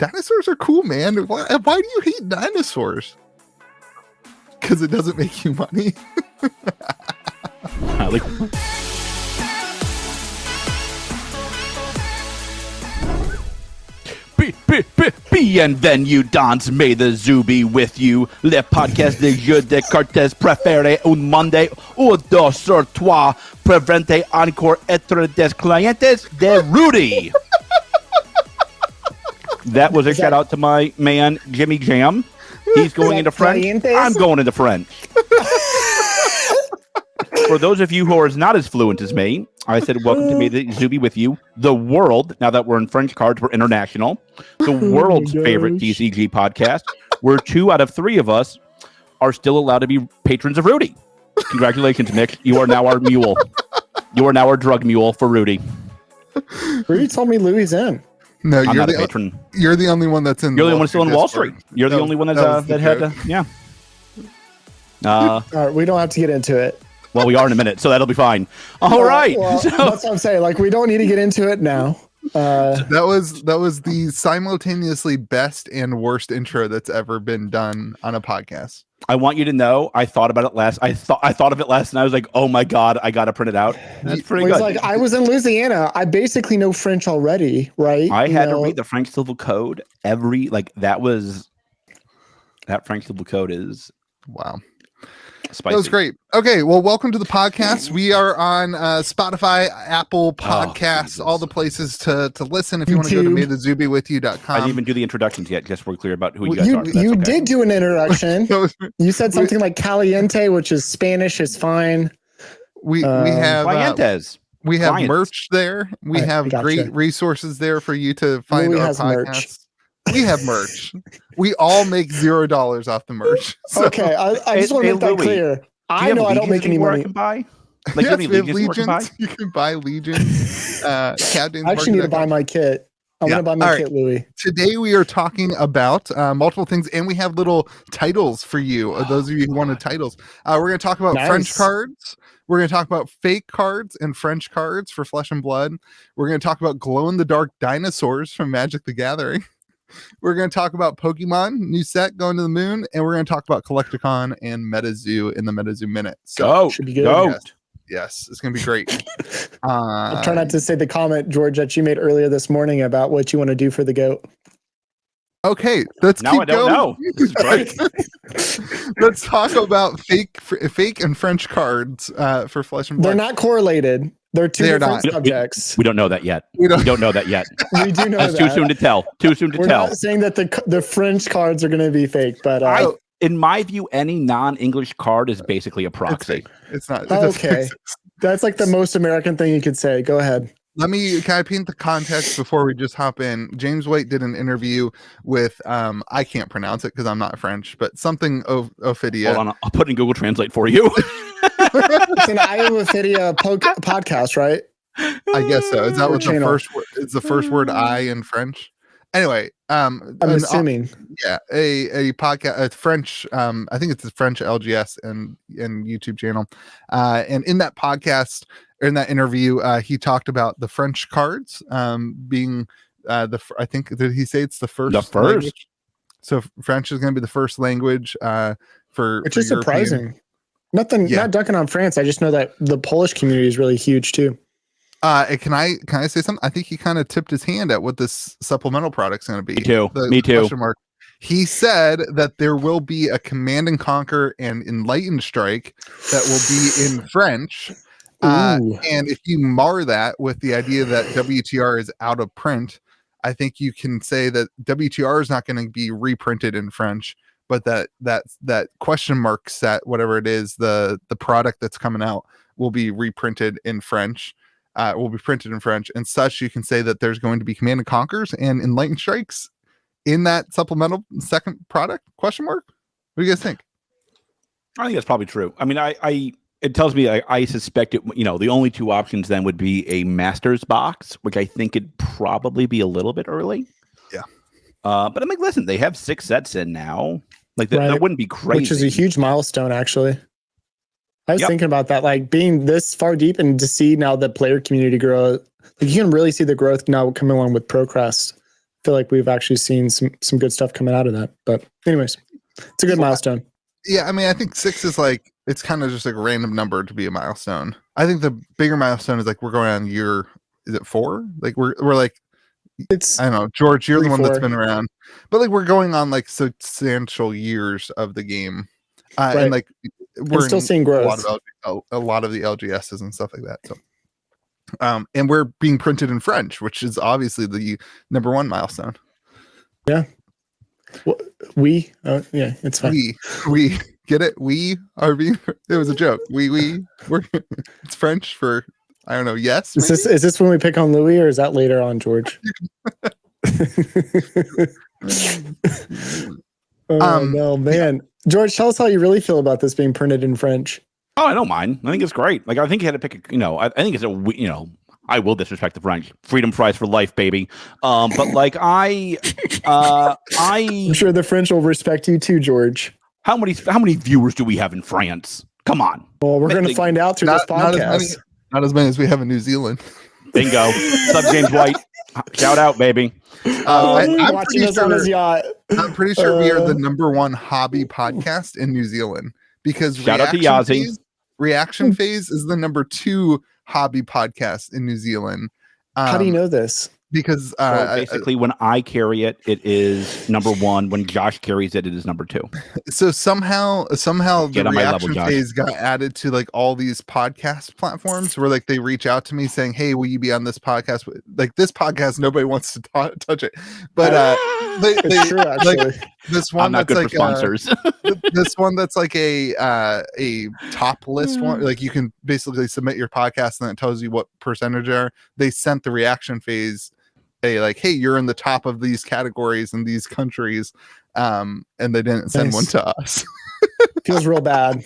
Dinosaurs are cool, man. Why do you hate dinosaurs? Because it doesn't make you money. Bienvenue dans Metazoo be with you. Le podcast de jeu de cartes préféré un monde ou deux sur trois. Prevente encore être des clientes de Rudy. That was a shout out to my man Jimmy Jam. He's going into French. I'm going into French. For those of you who are not as fluent as me, I said, welcome to Metazoo be with you. The world, now that we're in French cards, we're international. The world's favorite TCG podcast, where 2 out of 3 of us are still allowed to be patrons of Rudy. Congratulations, Nick. You are now our mule. You are now our drug mule for Rudy. Rudy told me Louis in. No, I'm you're not the a patron. You're the only one that's in. You're the only one still in Wall Street. You're the only one that had, yeah. All right, we don't have to get into it. Well, we are in a minute, so that'll be fine. All right. Well, so, that's what I'm saying. Like, we don't need to get into it now. That was the simultaneously best and worst intro that's ever been done on a podcast. I want you to know, I thought about it last. I thought of it last, and I was like, "Oh my god, I got to print it out." That's pretty good. Like, I was in Louisiana. I basically know French already, right? I had to read the French Civil Code that French Civil Code is wow. Spicy. That was great. Okay, well, welcome to the podcast. We are on Spotify, Apple Podcasts, all the places to listen. If you want to go to metazoobiewithyou.com. I didn't even do the introductions yet, just we're clear about who you guys are. You did do an introduction. You said something like caliente, which is Spanish, is fine. We have we have Clients. merch there. We have great resources there for you to find Louis our has podcasts. merch. We have merch. We all make $0 off the merch. So. Okay, I just want to make that clear. I know I don't make any money. Buy? Like, yes, we have Legions. You can buy Legions. I actually need to buy my kit. I'm going to buy my kit, Louis. Today we are talking about multiple things, and we have little titles for you. Those of you who wanted titles. We're going to talk about French cards. We're going to talk about fake cards and French cards for Flesh and Blood. We're going to talk about glow-in-the-dark dinosaurs from Magic the Gathering. We're going to talk about Pokemon, new set going to the moon, and we're going to talk about Collecticon and Metazoo in the Metazoo Minute. So should be good. Yes, it's going to be great. I'll try not to say the comment, George, that you made earlier this morning about what you want to do for the GOAT. Okay, let's keep going. Right. Let's talk about fake and French cards for Flesh and Blood. They're not correlated. They're two different subjects. We don't know that yet. We don't know that yet. We do know That's that. too soon to tell. We're not saying that the French cards are going to be fake, but in my view, any non-English card is basically a proxy. It's not. Okay. That's like the most American thing you could say. Go ahead. Can I paint the context before we just hop in? James White did an interview with, I can't pronounce it because I'm not French, but something Ophidia. Hold on, I'll put it in Google Translate for you. It's an Ophidia podcast, right? I guess so. Is that what the first word is? The first word I in French? Anyway, I'm assuming. A podcast, a French, I think it's the French LGS and YouTube channel. And in that podcast, in that interview, he talked about the French cards being I think, did he say it's the first? The first. Language? So French is going to be the first language which is surprising. Not dunking on France. I just know that the Polish community is really huge too. Can I say something? I think he kind of tipped his hand at what this supplemental product's going to be. Me too. He said that there will be a Command and Conquer and Enlightened Strike that will be in French. And if you mar that with the idea that WTR is out of print, I think you can say that WTR is not going to be reprinted in French, but that question mark set, whatever it is, the product that's coming out will be reprinted in French. Will be printed in French, and such. You can say that there's going to be Command and Conquers and Enlightened Strikes in that supplemental second product? Question mark. What do you guys think? I think that's probably true. I mean, it tells me I suspect it. You know, the only 2 options then would be a Masters box, which I think it'd probably be a little bit early. Yeah. But I'm like, listen, they have 6 sets in now. Like that wouldn't be crazy. Which is a huge milestone, actually. I was thinking about that, like being this far deep and to see now the player community grow. Like, you can really see the growth now coming along with ProCrest. feel like we've actually seen some good stuff coming out of that. But anyways, it's a good milestone. Yeah, I mean, I think 6 is like, it's kind of just like a random number to be a milestone. I think the bigger milestone is like we're going on year, is it 4? Like we're like, it's, I don't know, George, you're 3, the one 4. that's been around, but like we're going on like substantial years of the game, right. and like we're still seeing growth. A lot of the LGSs and stuff like that. So, and we're being printed in French, which is obviously the number 1 milestone. Yeah. Well, yeah, it's fine. We get it. We are being. It was a joke. We're. It's French for, I don't know. Yes. Is this when we pick on Louis, or is that later on, George? No, man. George, tell us how you really feel about this being printed in French. Oh, I don't mind. I think it's great. Like, I think you had to pick I think it's I will disrespect the French. Freedom fries for life, baby. But like I'm sure the French will respect you too, George. How many viewers do we have in France? Come on. Well, we're going to find out through this podcast. Not as many as we have in New Zealand. Bingo. Sub James White. Shout out, baby. I'm watching us on his yacht. I'm pretty sure we are the number 1 hobby podcast in New Zealand, because shout out to Yazzie. Reaction Phase is the number 2 hobby podcast in New Zealand. How do you know this? Because basically, when I carry it, it is number 1. When Josh carries it, it is number 2. So somehow Get the on my level, Reaction Josh. Phase got added to like all these podcast platforms where like they reach out to me saying, "Hey, will you be on this podcast?" Like this podcast, nobody wants to touch it, but it's true, actually. like this one I'm not that's good like for sponsors. this one that's like a top list one. Like you can basically submit your podcast and it tells you what percentage are. They sent the Reaction Phase like, hey, you're in the top of these categories in these countries, and they didn't send one to us. Feels real bad.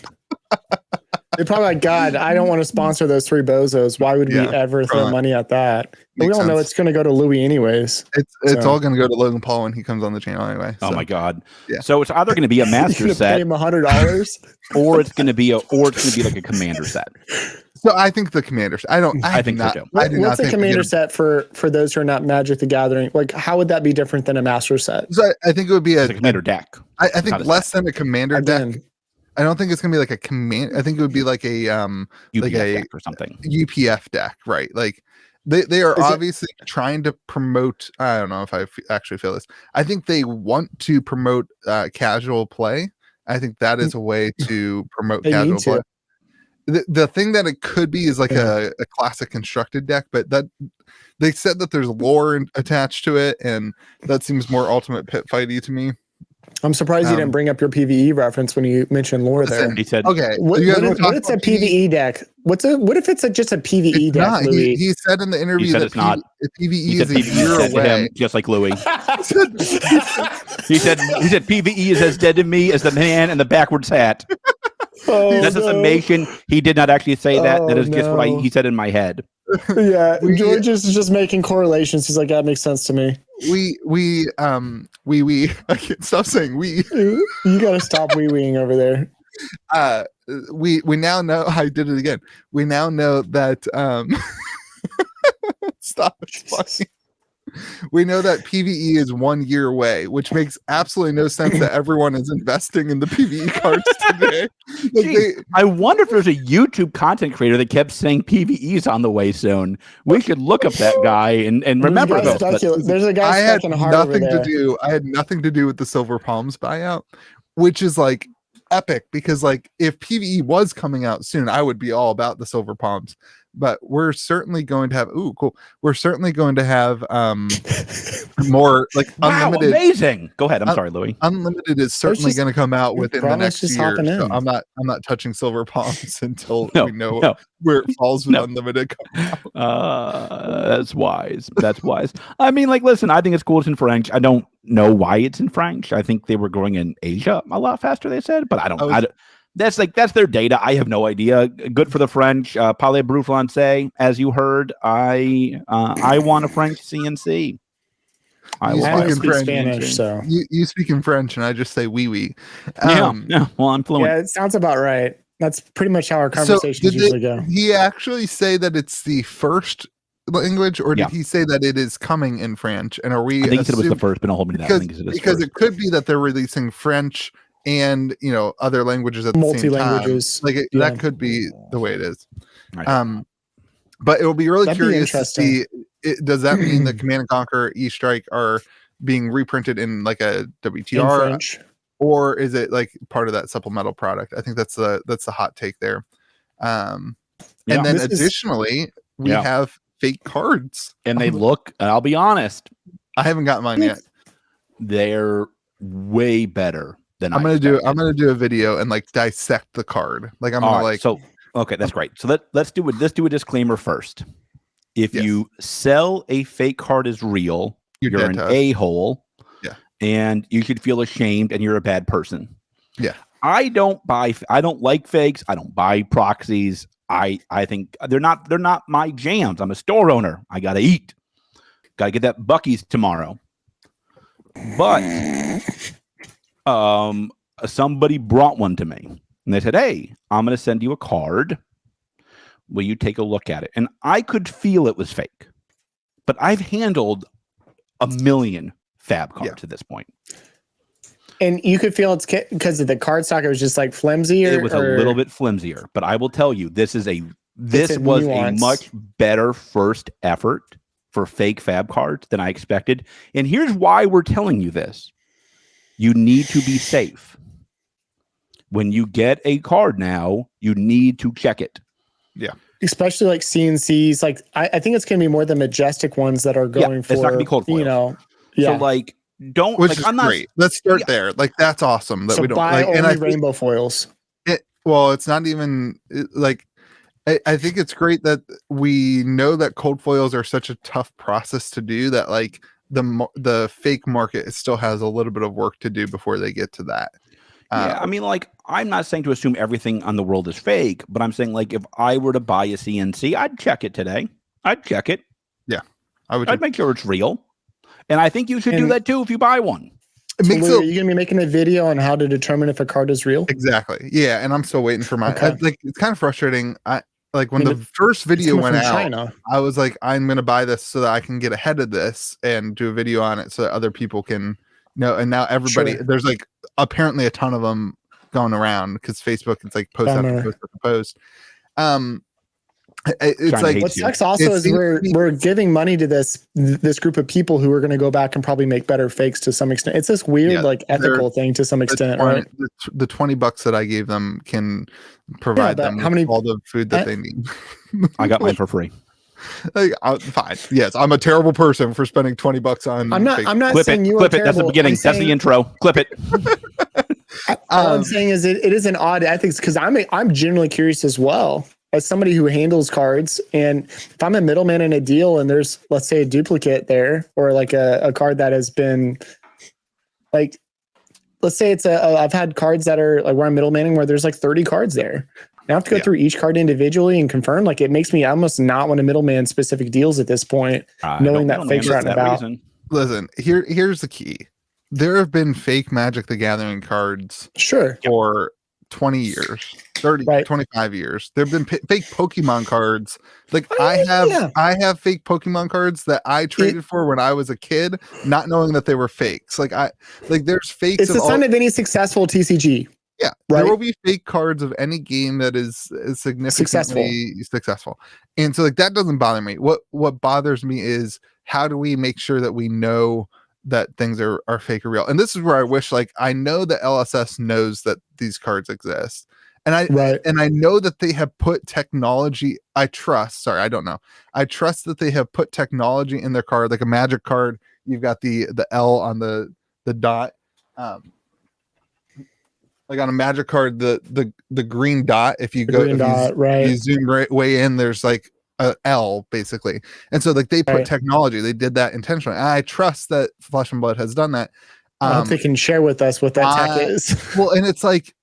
They're probably like, God, I don't want to sponsor those 3 bozos. Why would we ever throw money at that? We all know it's going to go to Louis anyways. It's all going to go to Logan Paul when he comes on the channel anyway. So. Oh my God! Yeah. So it's either going to be a master set, pay him $100, or it's going to be like a commander set. So I think the commanders. I think so too. What's a commander set for those who are not Magic the Gathering? Like, how would that be different than a master set? So I think it would be a commander deck. I think less than a commander deck. I don't think it's gonna be like a command. I think it would be like a UPF like a deck or something. UPF deck, right? Like they are obviously trying to promote. I don't know if I actually feel this. I think they want to promote casual play. I think that is a way to promote casual play. The thing that it could be is like a classic constructed deck, but that they said that there's lore attached to it, and that seems more ultimate pit fighty to me. I'm surprised you didn't bring up your PvE reference when you mentioned lore there. He said, "Okay, what it's a PvE deck? What if it's just a PvE deck?" He said in the interview that it's not. PvE is a year away. Him, just like Louis. he said PvE is as dead to me as the man in the backwards hat. That's a summation. He did not actually say that. That is just what he said in my head. Yeah, George is just making correlations. He's like, that makes sense to me. We I can't stop saying we. You gotta stop wee-weeing over there. We now know. I did it again. We now know that stop. It's funny. We know that PvE is 1 year away, which makes absolutely no sense that everyone is investing in the PvE cards today. I wonder if there's a YouTube content creator that kept saying PvE is on the way soon. We should look up that guy and remember those. There's a guy. I had nothing to do. I had nothing to do with the Silver Palms buyout, which is like epic because like if PvE was coming out soon, I would be all about the Silver Palms. But we're certainly going to have we're certainly going to have more like unlimited. Amazing. Go ahead. I'm sorry, Louis. Unlimited is certainly going to come out within the next year. So I'm not touching Silver Palms until we know where it falls with Unlimited coming out. That's wise. That's wise. I mean, like, listen, I think it's cool it's in French. I don't know why it's in French. I think they were growing in Asia a lot faster, they said, but I don't. That's their data. I have no idea. Good for the French. Parlez-vous français? As you heard, I want a French CNC. I speak Spanish, so you speak in French, and I just say oui oui. Yeah. Well, I'm fluent. Yeah, it sounds about right. That's pretty much how our conversations usually go. He actually say that it's the first language, or did he say that it is coming in French? And are we? I think he said it was the first, but don't hold me to that. Because it could be that they're releasing French and other languages at the same time. Like that could be the way it is. Right. But it will be really curious to see. Does that mean the Command and Conquer E-Strike are being reprinted in like a WTR, or is it like part of that supplemental product? I think that's the hot take there. And then additionally, we have fake cards, and they look. I'll be honest, I haven't got mine yet. They're way better than I'm gonna do. I'm gonna do a video and like dissect the card. Like I'm gonna like. So okay, that's great. So let's do a disclaimer first. If you sell a fake card as real, you're an a-hole. Yeah. And you should feel ashamed and you're a bad person. Yeah. I don't like fakes. I don't buy proxies. I think they're not my jams. I'm a store owner. I gotta eat. Gotta get that Buc-ee's tomorrow. But somebody brought one to me and they said, "Hey, I'm gonna send you a card. Will you take a look at it?" And I could feel it was fake, but I've handled 1 million fab cards at this point. And you could feel it's because of the card stock. It was just like flimsy. It was a little bit flimsier, but I will tell you, this was a much better first effort for fake fab cards than I expected. And here's why we're telling you this. You need to be safe. When you get a card now, you need to check it. Yeah. Especially like CNCs. Like I think it's going to be more the majestic ones that are going for, it's not going to be cold foil. So like, don't, which is great. Let's start there. Like, that's awesome that we don't buy like, only rainbow foils. It's not even like, I think it's great that we know that cold foils are such a tough process to do that like the fake market still has a little bit of work to do before they get to that. I mean, like, I'm not saying to assume everything on the world is fake, but I'm saying, like, if I were to buy a CNC, I'd check it today. I'd check it. Yeah, I'd make sure it's real. And I think you should do that too if you buy one. Are you going to be making a video on how to determine if a card is real? Exactly. Yeah, and I'm still waiting for my. Like, it's kind of frustrating. When the first video went out, China. I was like, I'm going to buy this so that I can get ahead of this and do a video on it so that other people can. And now everybody, there's like apparently a ton of them going around because Facebook, it's like post after post after post. It's like what sucks also is we're giving money to this group of people who are going to go back and probably make better fakes to some extent. It's this weird like ethical thing to some extent, right? The $20 that I gave them can provide them with all the food that they need. I got mine for free. Like, fine. Yes, I'm a terrible person for spending $20 on. I'm not clip saying it, you clip are it. That's the beginning. That's the intro. Clip it. All I'm saying is it is an odd ethics because I'm genuinely curious as well as somebody who handles cards. And if I'm a middleman in a deal and there's, let's say, a duplicate there or like a card that has been like, let's say it's I've had cards that are like where I'm middlemaning where there's like 30 cards there. I have to go through each card individually and confirm. Like, it makes me almost not want to middleman specific deals at this point, knowing that fakes are out and about. Listen, here's the key. There have been fake Magic the Gathering cards for 20 years, 30, 25 years. There have been fake Pokemon cards. Like, I have fake Pokemon cards that I traded for when I was a kid, not knowing that they were fakes. Like, there's fakes. It's the sign of any successful TCG. Yeah, there will be fake cards of any game that is significantly successful. And so like that doesn't bother me. What bothers me is how do we make sure that we know that things are fake or real? And this is where I wish I know that LSS knows that these cards exist. And I know that they have put technology. I trust that they have put technology in their card, like a Magic card. You've got the L on the dot. Like on a Magic card, the green dot, if you you zoom way in, there's like a L basically. And so like they put technology, they did that intentionally. And I trust that Flesh and Blood has done that. I hope they can share with us what that tech is. Well, and it's like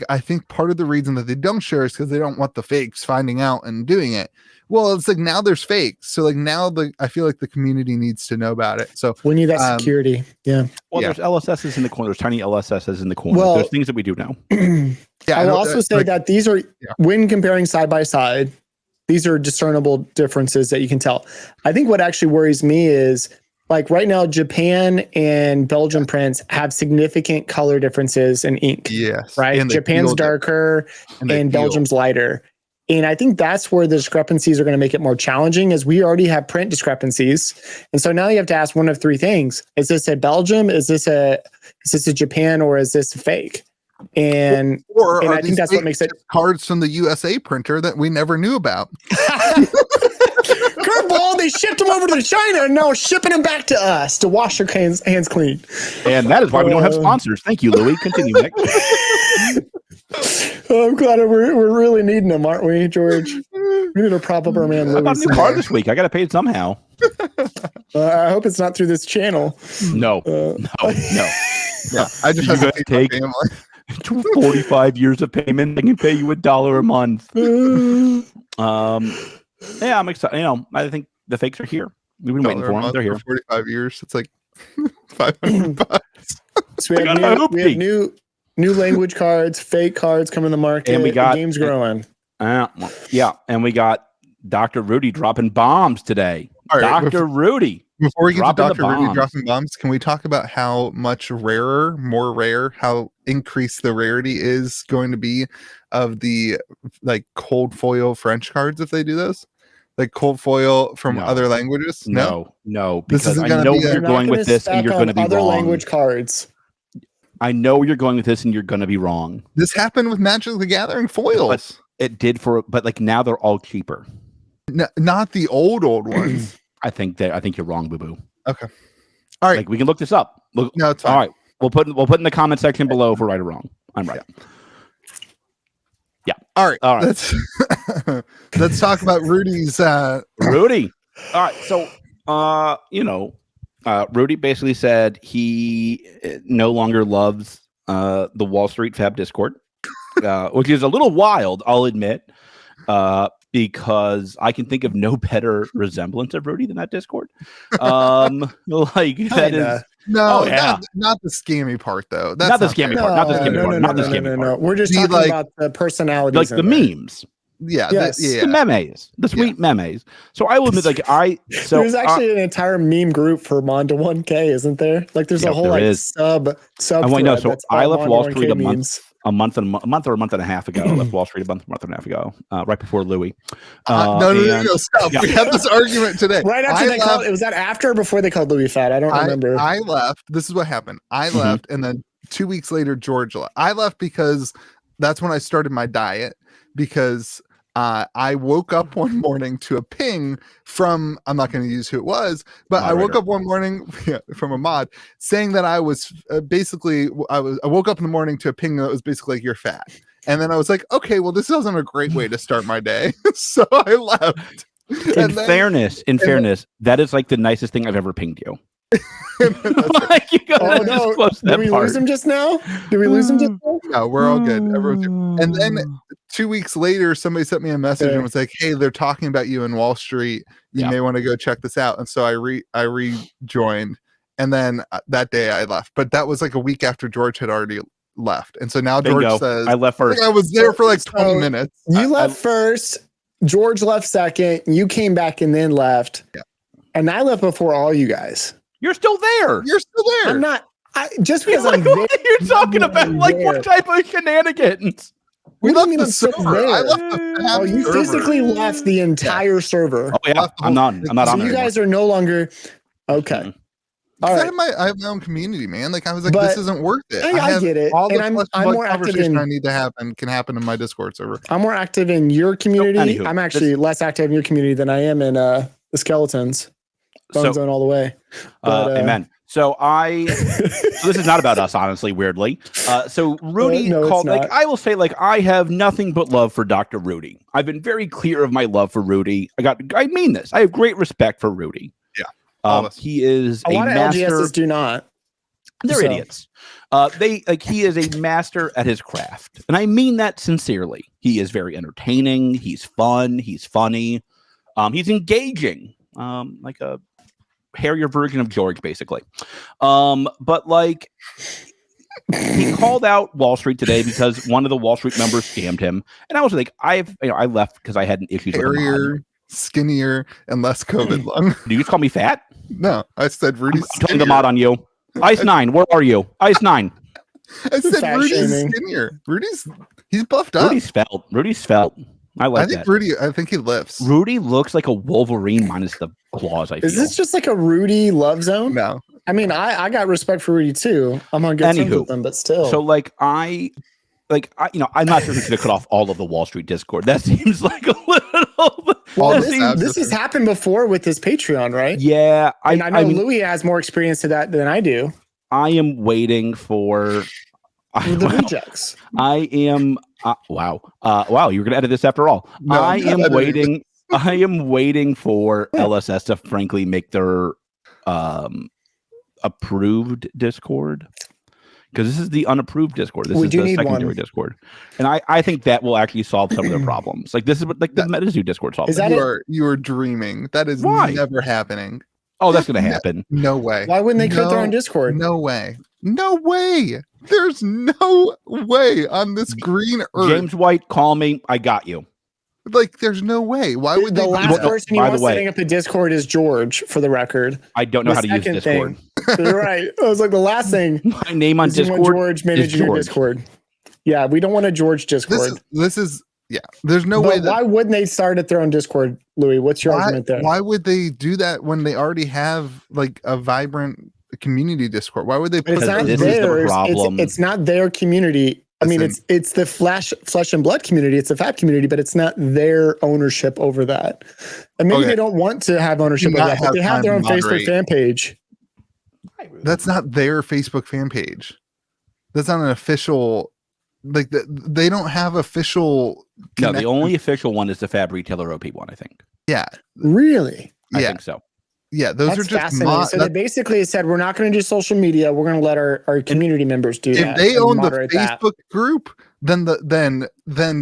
I think part of the reason that they don't share is because they don't want the fakes finding out and doing it. Well, it's like now there's fakes, so like now I feel like the community needs to know about it. So we need that security. Yeah. Well, there's LSSs in the corner. There's tiny LSSs in the corner. Well, there's things that we do know. I will also say that these are when comparing side by side. these are discernible differences that you can tell. I think what actually worries me is like right now, Japan and Belgian prints have significant color differences in ink. Yes. Right. And Japan's darker and Belgium's lighter. And I think that's where the discrepancies are going to make it more challenging, as we already have print discrepancies. And so now you have to ask one of three things. Is this a Belgium? Is this a Japan, or is this a fake? And I think that's what makes it cards from the USA printer that we never knew about. Curveball, they shipped them over to China and now shipping them back to us to wash their hands clean. And that is why we don't have sponsors. Thank you, Louis. Continue, Nick. I'm glad we're really needing them, aren't we, George? We need to prop up our man Louis. I bought a new car this week. I got to pay it somehow. I hope it's not through this channel. No. Yeah, I just have to take 45 years of payment. I can pay you $1 a month. Yeah, I'm excited. You know, I think the fakes are here. We've been waiting for them. They're here. 45 years. It's like $500. So we have new language cards, fake cards coming to the market. And we got the game's growing. Yeah, and we got Dr. Rudy dropping bombs today. All right, Dr. Rudy. Before we get to Dr. Rudy dropping bombs, can we talk about how much more rare, how increased the rarity is going to be of the like cold foil French cards if they do those? Like cold foil from other languages? No, because I know where you're going with this and you're going to be other wrong. Language cards. I know where you're going with this and you're going to be wrong. This happened with Magic the Gathering foils. But it did but like now they're all cheaper. Not the old ones. I think you're wrong, boo-boo. Okay. All right. Like we can look this up. No, it's fine. All right. We'll put in the comment section below if we're right or wrong. I'm right. Yeah. All right. Let's talk about Rudy's Rudy. All right. So Rudy basically said he no longer loves the Wall Street Fab Discord, which is a little wild, I'll admit. Because I can think of no better resemblance of Rudy than that Discord. Not the scammy part though. That's not the scammy part. No. We're just talking about the personalities, like the memes. Yeah, the memes, the sweet memes. So I will admit, there's actually an entire meme group for Mondo 1K, isn't there? Like there's a whole sub. I know. So I left Wall Street a month and a month and a half ago. I left Wall Street a month and a half ago, right before Louis. No, stop. Yeah. We had this argument today. Right after they called, was that after or before they called Louis fat? I don't remember. I left. This is what happened. I left, and then 2 weeks later, George left. I left because that's when I started my diet, because I woke up one morning to a ping from, I'm not going to use who it was, but I woke up one morning from a mod saying that I was I woke up in the morning to a ping that was basically like, you're fat. And then I was like, okay, well, this isn't a great way to start my day. So I left. In fairness, that is like the nicest thing I've ever pinged you. Did we lose him just now? No, we're all good. Everyone's good. And then 2 weeks later, somebody sent me a message and was like, hey, they're talking about you in Wall Street. You may want to go check this out. And so I rejoined. And then that day I left. But that was like a week after George had already left. And so now George says, I left first. I was there for like 20 minutes. You left first. George left second. You came back and then left. Yeah. And I left before all you guys. You're still there. I'm not. Just because I'm there. What are you talking about? Like, what type of shenanigans? We left the server. I left the you server. Physically left the entire server. Oh yeah, I'm not on. So you guys are no longer okay. Mm-hmm. All right. I have my own community, man. Like I was like, this isn't worth it. I get it. All the I'm more active in. I need to happen can happen in my Discord server. I'm more active in your community. I'm actually less active in your community than I am in the skeletons. Bone zone all the way. But, amen. So this is not about us, honestly, weirdly. So Rudy called, I will say, I have nothing but love for Dr. Rudy. I've been very clear of my love for Rudy. I mean this. I have great respect for Rudy. Yeah. He is a lot master. of LGSs do not. They're idiots. He is a master at his craft. And I mean that sincerely. He is very entertaining. He's fun. He's funny. He's engaging. Like a hairier version of George, basically. But he called out Wall Street today because one of the Wall Street members scammed him, and I was like, I left because I had an issues with a mod. Skinnier, and less COVID lung. Do you just call me fat? No, I said Rudy's I'm telling the mod on you. Ice 9, where are you? Ice 9. I said Rudy's skinnier. He's buffed up. Rudy's felt. I like that. I think he lifts. Rudy looks like a Wolverine minus the claws. Is this just like a Rudy love zone? No. I mean, I got respect for Rudy too. I'm on good terms with them, but still. So I'm not sure who's going to cut off all of the Wall Street Discord. That seems like a little. Well, this has happened before with his Patreon, right? Yeah, I know Louis has more experience to that than I do. I am waiting for the rejects. I am. Wow. You're going to edit this after all. No, I am waiting. I am waiting for LSS to frankly make their approved Discord. Because this is the unapproved Discord. This is the secondary Discord. And I think that will actually solve some of their problems. Like this is what the Metazoo Discord solves. You are dreaming. That is never happening. Oh, that's gonna happen. No way. Why wouldn't they create their own Discord? No way. No way. There's no way on this green earth. James White, call me. I got you. Like, there's no way. Why would the last person he wants setting up a Discord is George, for the record. I don't know how to use Discord. You're right. I was like, the last thing. My name on Discord. George managing your Discord. Yeah, we don't want a George Discord. This is there's no way. Why wouldn't they start their own Discord, Louis? What's your argument there? Why would they do that when they already have like a vibrant community Discord? Why would they put that? It's not their community. I mean, it's the flesh and blood community. It's the fat community, but it's not their ownership over that. And maybe they don't want to have ownership over that, but they have their own Facebook fan page. That's not their Facebook fan page. That's not an official. Like they don't have official. No, the only official one is the Fab Retailer OP one, I think. Yeah. Really? I think so. Yeah, those are just so they basically said we're not going to do social media. We're going to let our community members do that. If they own the Facebook group, then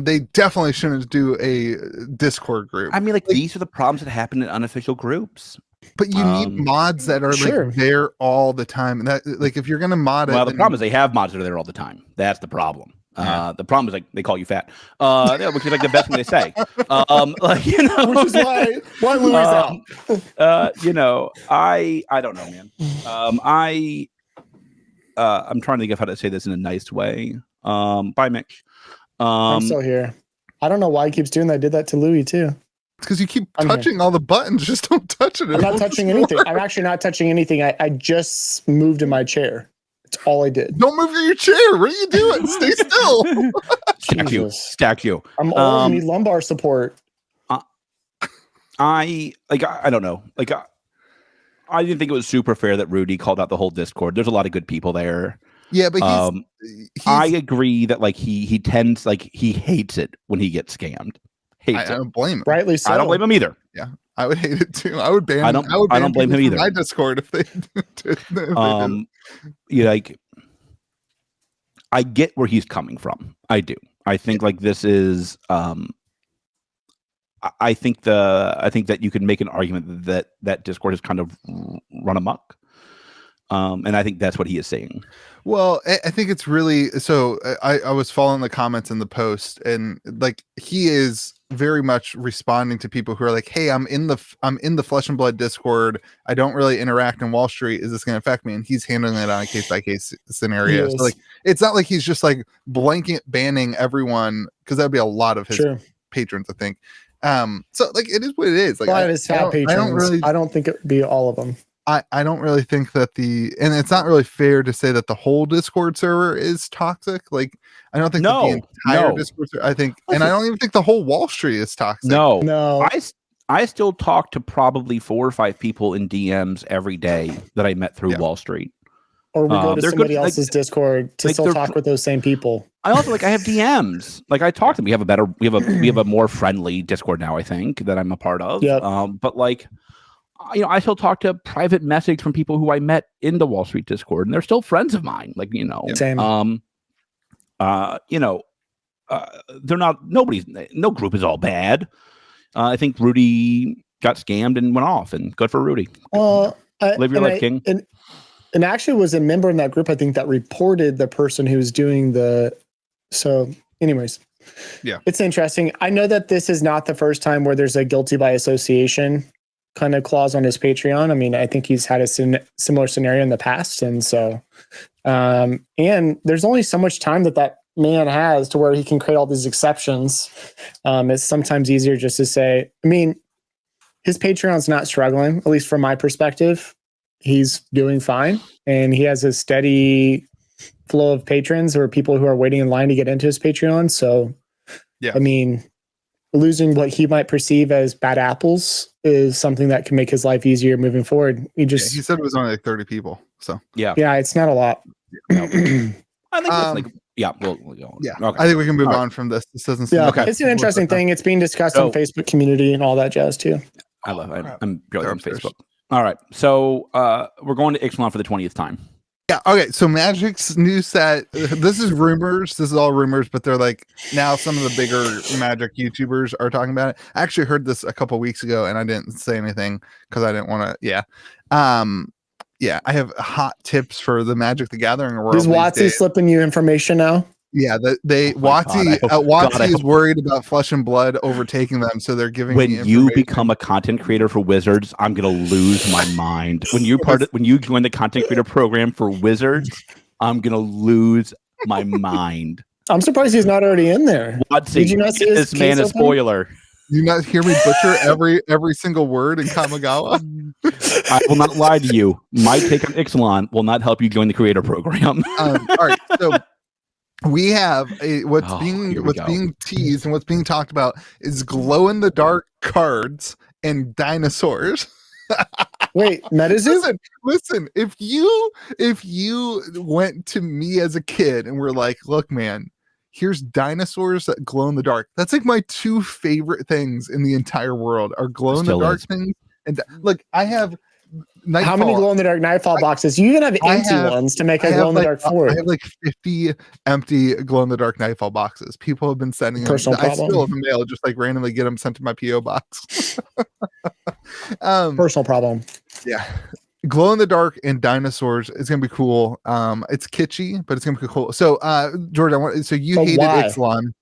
they definitely shouldn't do a Discord group. I mean, like these are the problems that happen in unofficial groups. But you need mods that are like there all the time. And that like if you're going to mod it. Well, the problem is they have mods that are there all the time. That's the problem. The problem is like they call you fat, which is like the best thing they say. Which is why Louis out. I don't know, man. I'm trying to think of how to say this in a nice way. Bye, Mitch. I'm still here. I don't know why he keeps doing that. I did that to Louis too. It's because you keep touching all the buttons. Just don't touch it. I'm not touching anything. I'm actually not touching anything. I just moved in my chair. That's all I did. Don't move your chair. What are you doing? Stay still. Stack you. I'm old. I need lumbar support. I don't know. Like I didn't think it was super fair that Rudy called out the whole Discord. There's a lot of good people there. Yeah, but I agree that like he tends like he hates it when he gets scammed. I don't blame him. Rightly so. I don't blame him either. Yeah. I would hate it too. I would ban. I don't blame him either. My Discord if they did. I get where he's coming from. I do. I think like this is. I think that you can make an argument that Discord has kind of run amok. And I think that's what he is saying. Well, I think it's really so. I was following the comments in the post, and like he is very much responding to people who are like, "Hey, I'm in the Flesh and Blood Discord. I don't really interact in Wall Street. Is this going to affect me?" And he's handling it on a case by case scenario. So like, it's not like he's just like blanket banning everyone, because that'd be a lot of his patrons, I think. So like it is what it is. Like, a lot of his fat patrons. I don't think it would be all of them. I don't really think that and it's not really fair to say that the whole Discord server is toxic. Like, I don't think that the entire Discord server, I don't even think the whole Wall Street is toxic. No. I still talk to probably 4 or 5 people in DMs every day that I met through Wall Street. Or we go to somebody else's Discord to still talk with those same people. I also I have DMs. Like I talk to them. We have a more friendly Discord now, I think, that I'm a part of. Yep. But like, I still talk to private message from people who I met in the Wall Street Discord, and they're still friends of mine. Like, Same. They're not. No group is all bad. I think Rudy got scammed and went off, and good for Rudy. Live your life, King. and actually was a member in that group, I think, that reported the person who was doing so anyways. Yeah. It's interesting. I know that this is not the first time where there's a guilty by association kind of clause on his Patreon. I mean, I think he's had a similar scenario in the past. And so, and there's only so much time that man has to where he can create all these exceptions. It's sometimes easier just to say, I mean, his Patreon's not struggling, at least from my perspective. He's doing fine. And he has a steady flow of patrons or people who are waiting in line to get into his Patreon. So, yeah, I mean, losing what he might perceive as bad apples is something that can make his life easier moving forward. He said it was only like 30 people. So yeah, it's not a lot. No. I think it's like, yeah. Yeah. Okay. I think we can move on from this. This doesn't seem okay. It's an interesting thing. It's being discussed on Facebook community and all that jazz too. I love it. I'm really on Facebook. All right. So we're going to Ixalan for the 20th time. Yeah. Okay. So Magic's new set. This is rumors. This is all rumors, but they're like now some of the bigger Magic YouTubers are talking about it. I actually heard this a couple weeks ago, and I didn't say anything because I didn't want to. Yeah. Yeah. I have hot tips for the Magic the Gathering world. Is Watsy slipping you information now? Yeah, Watsy is worried about Flesh and Blood overtaking them, so they're giving. When you become a content creator for Wizards, I'm gonna lose my mind. When you join the content creator program for Wizards, I'm gonna lose my mind. I'm surprised he's not already in there. Watsy, did you not see this man a spoiler? You not hear me butcher every single word in Kamigawa? I will not lie to you. My take on Ixalan will not help you join the creator program. All right, so. We have what's being teased and what's being talked about is glow in the dark cards and dinosaurs. Wait, Metazoo? Listen, if you went to me as a kid and were like, look, man, here's dinosaurs that glow in the dark. That's like my two favorite things in the entire world are glow in the dark things. And look, I have Nightfall. How many glow in the dark Nightfall boxes? You even have empty ones to make a glow in the dark forward. I have like 50 empty glow in the dark Nightfall boxes. People have been sending them. I still have the mail, just like randomly get them sent to my PO box. Personal problem. Yeah. Glow in the dark and dinosaurs is gonna be cool. It's kitschy, but it's gonna be cool. So George, you hated Ixalan.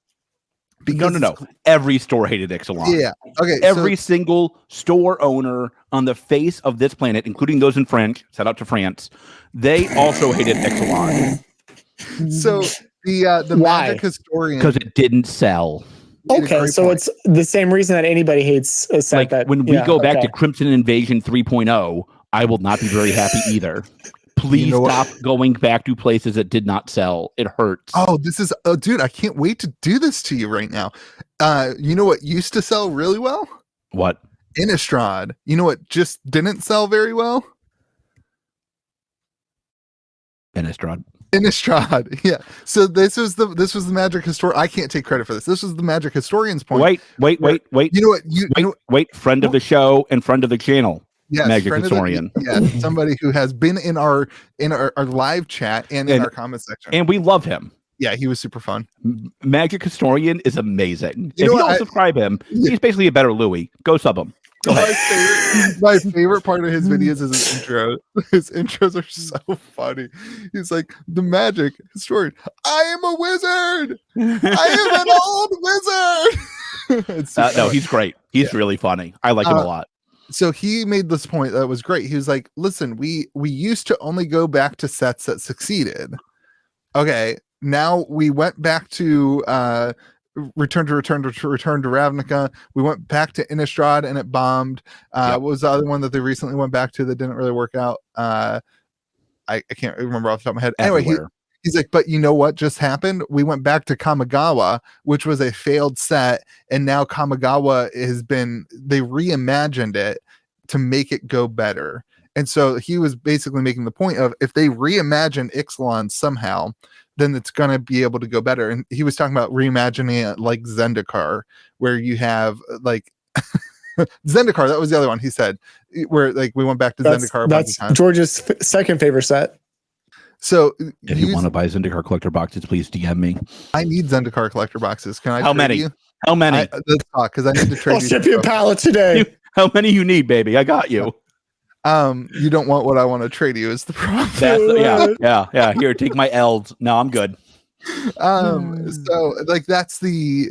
No. Every store hated Ixalan. Yeah. Okay. Every single store owner on the face of this planet, including those in French, shout out to France, they also hated Ixalan. So the Magic historian, because it didn't sell. Okay, so it's the same reason that anybody hates a set. Like that when we go back to Crimson Invasion 3.0, I will not be very happy either. Please stop going back to places that did not sell. It hurts. Oh, dude, I can't wait to do this to you right now. You know what used to sell really well? What? Innistrad. You know what just didn't sell very well? Innistrad. Yeah. So this was the Magic historian. I can't take credit for this. This was the Magic historian's point. Wait. You know what? Wait. Friend of the show and friend of the channel. Yes, Magic historian. Somebody who has been in our live chat and in our comment section, and we love him. Yeah, he was super fun. Magic historian is amazing. If you don't subscribe him, he's basically a better Louis. Go sub him. Go ahead. My favorite part of his videos is his intro. His intros are so funny. He's like, the Magic historian. I am a wizard. I am an old wizard. No, he's great. He's really funny. I like him a lot. So he made this point that was great. He was like, listen, we used to only go back to sets that succeeded. Okay, now we went back to Return to Ravnica. We went back to Innistrad and it bombed. What was the other one that they recently went back to that didn't really work out? I can't remember off the top of my head. Anyway, he's like, but you know what just happened? We went back to Kamigawa, which was a failed set, and now Kamigawa they reimagined it to make it go better. And so he was basically making the point of if they reimagine Ixalan somehow, then it's going to be able to go better. And he was talking about reimagining it like Zendikar, where you have like Zendikar. That was the other one he said, where like we went back to Zendikar. That's George's second favorite set. So if you want to buy Zendikar collector boxes, please DM me. I need Zendikar collector boxes. Can I? How many? You? How many? Let's talk because I need to trade. I'll ship you a pallet today. How many you need, baby? I got you. You don't want what I want to trade you is the problem. Yeah. Here, take my L's. No, I'm good. So like that's the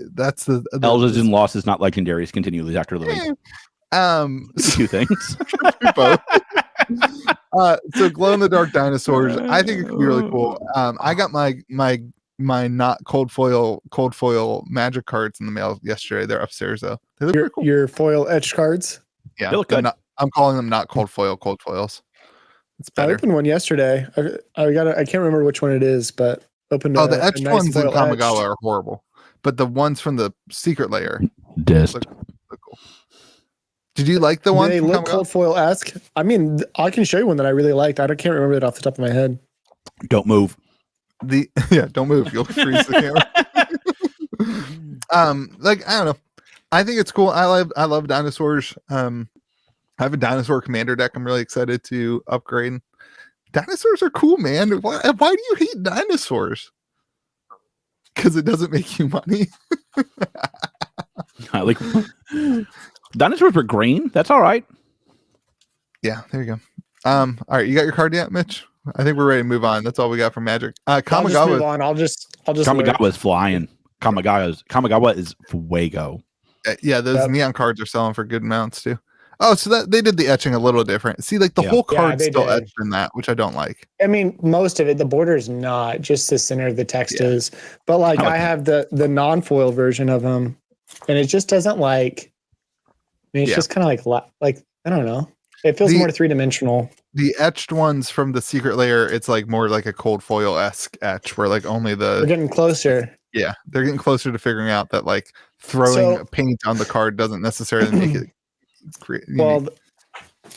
L's and losses, not legendaries. Continue, Dr. Louis. Two things. Both. So glow in the dark dinosaurs. I think it could be really cool. I got my not cold foil magic cards in the mail yesterday. They're upstairs though. They look pretty cool. Your foil etched cards. Yeah, they look good. I'm calling them not cold foils. It's better. I opened one yesterday. I can't remember which one it is, but opened. The etched nice ones in Kamigawa etched. are horrible, but the ones from the secret layer look cool. Did you like the one? They look cold foil-esque. I mean, I can show you one that I really liked. I can't remember it off the top of my head. Don't move. Don't move. You'll freeze the camera. Like I don't know. I think it's cool. I love dinosaurs. I have a dinosaur commander deck. I'm really excited to upgrade. Dinosaurs are cool, man. Why do you hate dinosaurs? Because it doesn't make you money. I like dinosaurs were green. That's all right. Yeah, there you go. All right, you got your card yet, Mitch? I think we're ready to move on. That's all we got from Magic. Kamigawa. I'll just Kamigawa is flying. Kamigawa is fuego. Yeah, those neon cards are selling for good amounts too. Oh, so that they did the etching a little different. See, like the whole card's still etched in that, which I don't like. I mean, most of it, the border is not, just the center of the text is. But like I have the non-foil version of them, and it just doesn't like. I mean, it's just kind of like I don't know. It feels more three-dimensional. The etched ones from the secret layer, it's like more like a cold foil-esque etch, where like only We're getting closer. Yeah, they're getting closer to figuring out that like throwing paint on the card doesn't necessarily make it. Well,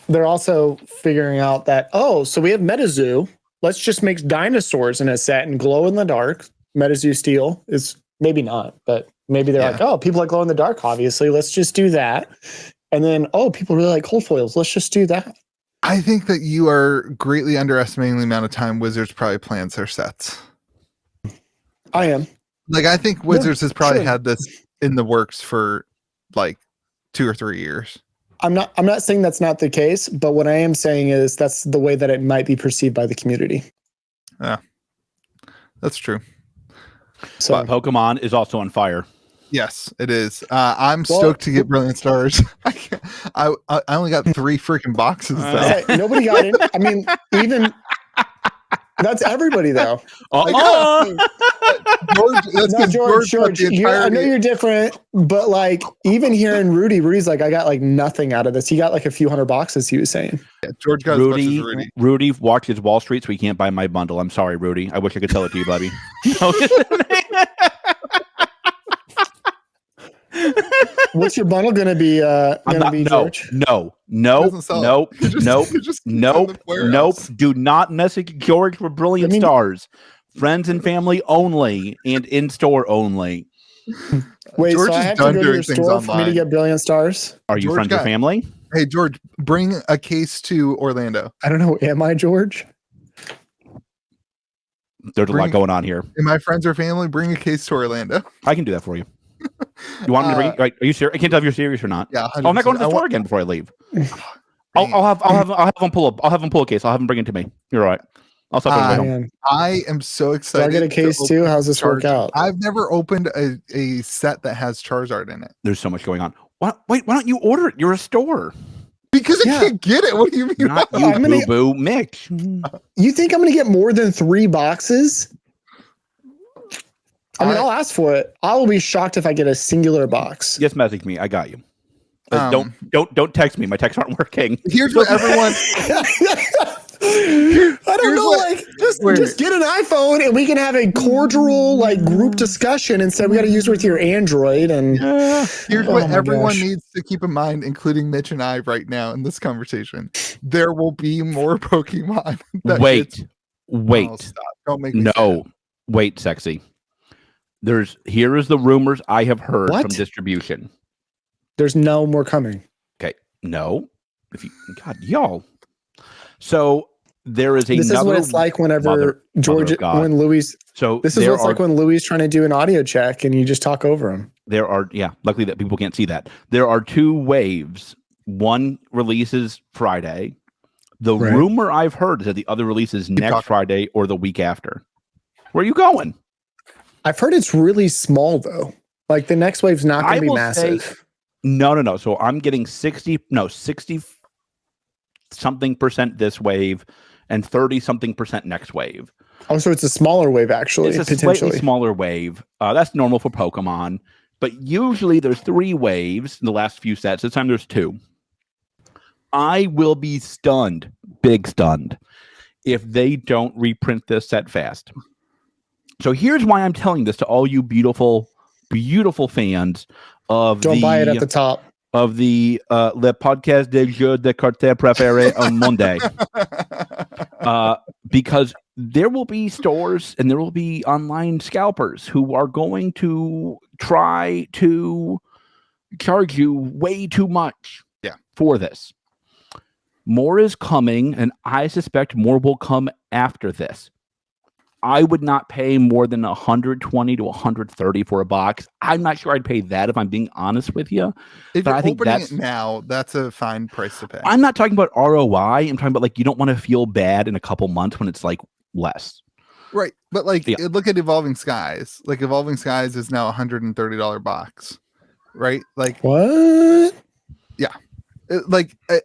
they're also figuring out that so we have Metazoo. Let's just make dinosaurs in a set and glow in the dark. Metazoo steel is maybe not, but maybe they're like, people like glow in the dark. Obviously, let's just do that. And then people really like cold foils. Let's just do that. I think that you are greatly underestimating the amount of time Wizards probably plans their sets. I am. Like, I think Wizards has probably had this in the works for like 2 or 3 years. I'm not saying that's not the case, but what I am saying is that's the way that it might be perceived by the community. Yeah, that's true. So Pokemon is also on fire. Yes, it is. I'm stoked to get Brilliant Stars. I only got 3 freaking boxes. Nobody got in. I mean, even that's everybody though. George. I know you're different, but like even hearing Rudy's like, I got like nothing out of this. He got like a few hundred boxes. He was saying. Yeah, George got Rudy. as much as Rudy. Rudy watches Wall Street, so he can't buy my bundle. I'm sorry, Rudy. I wish I could tell it to you, buddy. What's your bundle gonna be? George? Nope. Do not message George for Brilliant Stars. Friends and family only, and in store only. Wait, George so I have to go to your store for me to get Brilliant Stars? Are you friends or family? Hey, George, bring a case to Orlando. I don't know. Am I George? There's a lot going on here. Am I friends or family? Bring a case to Orlando. I can do that for you. You want me to bring? Are you serious? I can't tell if you're serious or not. Yeah, I'm not going to the store again before I leave. I'll have them pull up. I'll have them pull a case. I'll have them bring it to me. You're all right. I'll stop. I am so excited. Do I get a case too? How's this work out? I've never opened a set that has Charizard in it. There's so much going on. Why don't you order it? You're a store. Because I can't get it. What do you mean? Not you, boo, Mitch. You think I'm going to get more than 3 boxes? I mean, I'll ask for it. I will be shocked if I get a singular box. Just message me. I got you. Don't text me. My texts aren't working. Here's what everyone. I don't know. Just get an iPhone and we can have a cordial group discussion instead. We got to use it with your Android. And here's what everyone needs to keep in mind, including Mitch and I, right now in this conversation. There will be more Pokemon. Wait. Oh, stop. Don't make me sad. Wait, sexy. Here is the rumors I have heard from distribution. There's no more coming. Okay. No. Y'all. So there is This is what it's like whenever when Louis. So this is what it's like when Louis is trying to do an audio check and you just talk over him. Luckily that people can't see that. There are 2 waves. One releases Friday. The rumor I've heard is that the other release is next Friday or the week after. Where are you going? I've heard it's really small though. Like the next wave's not going to be massive. No. So I'm getting 60 something percent this wave and 30 something percent next wave. Oh, so it's a smaller wave actually. It's a slightly smaller wave. That's normal for Pokemon, but usually there's 3 waves in the last few sets. This time there's 2. I will be stunned, big stunned, if they don't reprint this set fast. So here's why I'm telling this to all you beautiful, beautiful fans of Don't buy it at the top. Of the Le Podcast des Jeux de Cartes Préférés on Monday. Because there will be stores and there will be online scalpers who are going to try to charge you way too much for this. More is coming, and I suspect more will come after this. I would not pay more than $120 to $130 for a box. I'm not sure I'd pay that if I'm being honest with you. If you're opening it now, that's a fine price to pay. I'm not talking about ROI. I'm talking about like you don't want to feel bad in a couple months when it's like less. Right. But like look at Evolving Skies. Like Evolving Skies is now $130 box. Right? Like what? Yeah.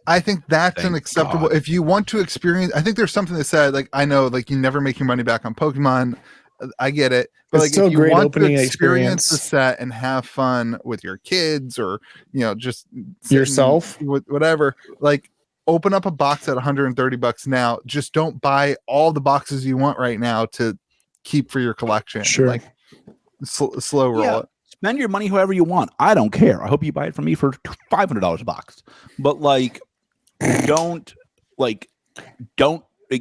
I think that's an acceptable. If you want to experience, I think there's something that said, like, I know, like, you never make your money back on Pokemon. I get it, but it's like, still if you great want opening to experience the set and have fun with your kids, or just yourself, whatever, like, open up a box at $130 now. Just don't buy all the boxes you want right now to keep for your collection. Sure, like slow roll it. Spend your money however you want. I don't care. I hope you buy it from me for $500 a box. But like, don't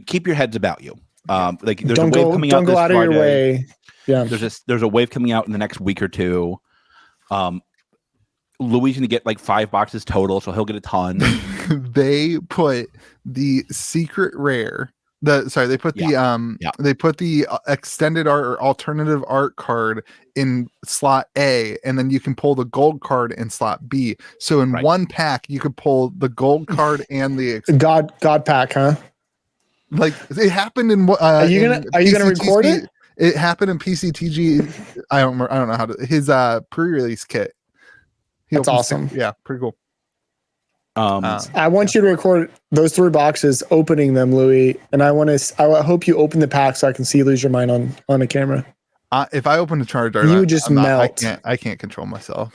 keep your heads about you. Like there's a wave coming out this Friday. Don't go out of your way. Yeah. There's a wave coming out in the next week or two. Louis gonna get like 5 boxes total, so he'll get a ton. They put the secret rare. They put the extended art or alternative art card in slot A, and then you can pull the gold card in slot B. So in one pack, you could pull the gold card and the God pack, huh? Like it happened in are you gonna record it? It happened in PCTG. I don't know how to his pre-release kit. That's awesome. Yeah, pretty cool. I want you to record those 3 boxes, opening them, Louis, and I hope you open the pack so I can see you lose your mind on a camera. If I open the Charizard, you would just melt. I can't control myself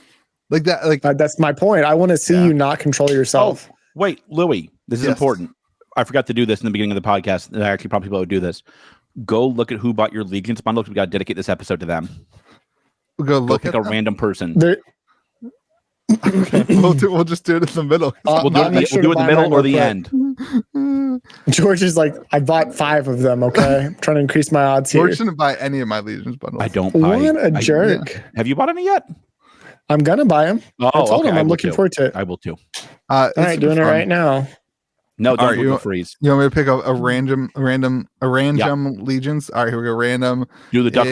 like that. Like that's my point. I want to see you not control yourself. Oh, wait, Louis, this is important. I forgot to do this in the beginning of the podcast. And I actually probably will do this. Go look at who bought your Legions bundle. We got to dedicate this episode to them. Go pick a random person. Okay, we'll just do it in the middle. We'll do it in the middle or the end. George is like, I bought 5 of them. Okay, I'm trying to increase my odds here. George shouldn't buy any of my Legions bundles. I don't. What a jerk! Yeah. Have you bought any yet? I'm gonna buy them. Oh, I told him I'm looking forward to it. I will too. All right, doing it right now. No, don't freeze. You want me to pick a random Legions? All right, here we go. Random. Do the duck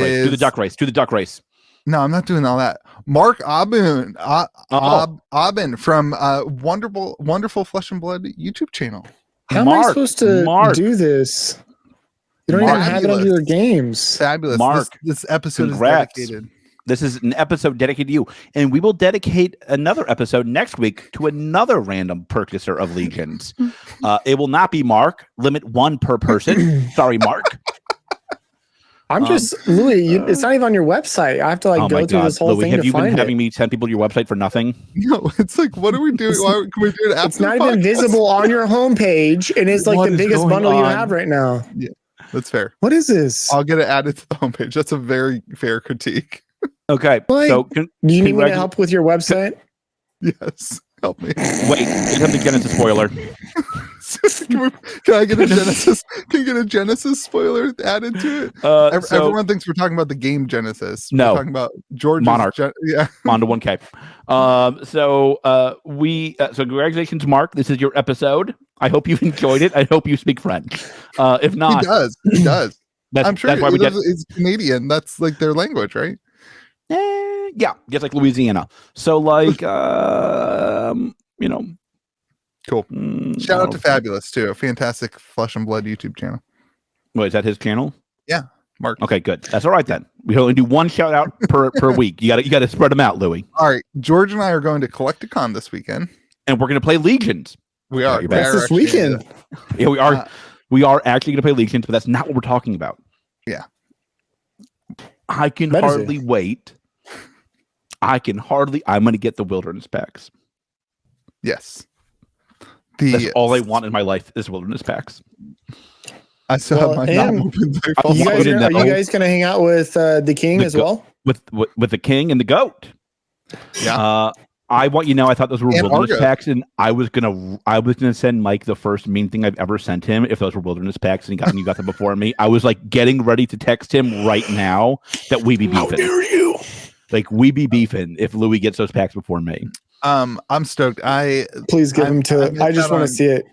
race. Do the duck race. No, I'm not doing all that. Mark Aubin from Wonderful Flesh and Blood YouTube channel. How am I supposed to do this? You don't even have it under your games. Fabulous. Mark, this episode congrats. is dedicated. This is an episode dedicated to you. And we will dedicate another episode next week to another random purchaser of Legions. It will not be Mark. Limit 1 per person. Sorry, Mark. I'm just Louis. It's not even on your website. I have to go through this whole thing have to you find been it. having me send people to your website for nothing? No, it's like, what are we doing? Why can we do it after? It's not even visible on your homepage, and it's like the biggest bundle you have right now. Yeah, that's fair. What is this? I'll get it added to the homepage. That's a very fair critique. Okay, so do you need me to help with your website? Yes, help me. Wait, you have the Genesis spoiler. Can I get a Genesis? Can you get a Genesis spoiler added to it? Everyone thinks we're talking about the game Genesis. No, we're talking about George's Monarch. Yeah, on to 1K. So congratulations, Mark. This is your episode. I hope you enjoyed it. I hope you speak French. If not, he does. I'm sure that's why it's Canadian. That's like their language, right? Yeah, just like Louisiana. So like, Cool. Shout out to Fabulous too, a fantastic Flesh and Blood YouTube channel. Wait, is that his channel? Yeah, Mark. Okay, good. That's all right then. We only do one shout out per week. You got to spread them out, Louis. All right, George and I are going to Collecticon this weekend, and we're going to play Legions. We are. That's this weekend. Yeah, we are. We are actually going to play Legions, but that's not what we're talking about. Yeah, I can hardly wait. I'm going to get the Wilderness packs. Yes. That's all I want in my life is Wilderness packs. I still have my mouth open. Are you guys going to hang out with the King as well? With the King and the Goat. Yeah. I thought those were Wilderness packs, and I was gonna send Mike the first mean thing I've ever sent him if those were Wilderness packs, and you got them before me. I was like getting ready to text him right now that we be beefing. How dare you? Like we be beefing if Louis gets those packs before me. I'm stoked. Please give them to. I just want to see it.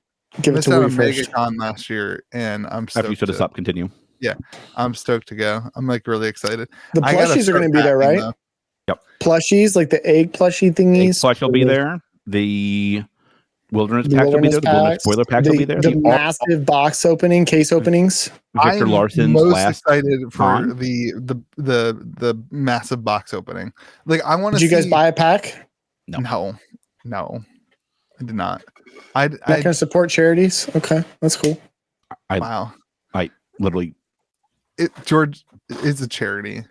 Give it to Louis first. MegaCon last year, and I'm stoked. After you should have stopped. Continue. Yeah, I'm stoked to go. I'm like really excited. The plushies are going to be there, right? Though. Yep. Plushies, like the egg plushie thingies. Egg plush will be there. The Wilderness packs will be there. The Wilderness spoiler packs will be there. The massive box opening, case openings. Victor Larson's most last excited for the massive box opening. Like I want to. Did you guys buy a pack? No, I did not. Not gonna support charities. Okay, that's cool. Wow. I literally. George is a charity.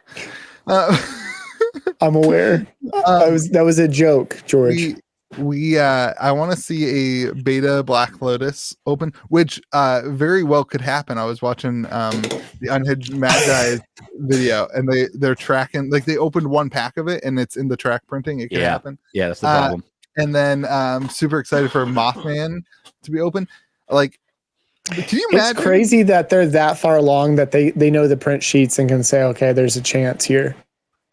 I'm aware. That was a joke, George. I want to see a beta Black Lotus open, which very well could happen. I was watching the Unhinged Mad Guys video, and they're tracking, like they opened one pack of it and it's in the track printing. It could happen. Yeah, that's the problem. And then super excited for Mothman to be open. Like, can you imagine? It's crazy that they're that far along that they know the print sheets and can say, okay, there's a chance here.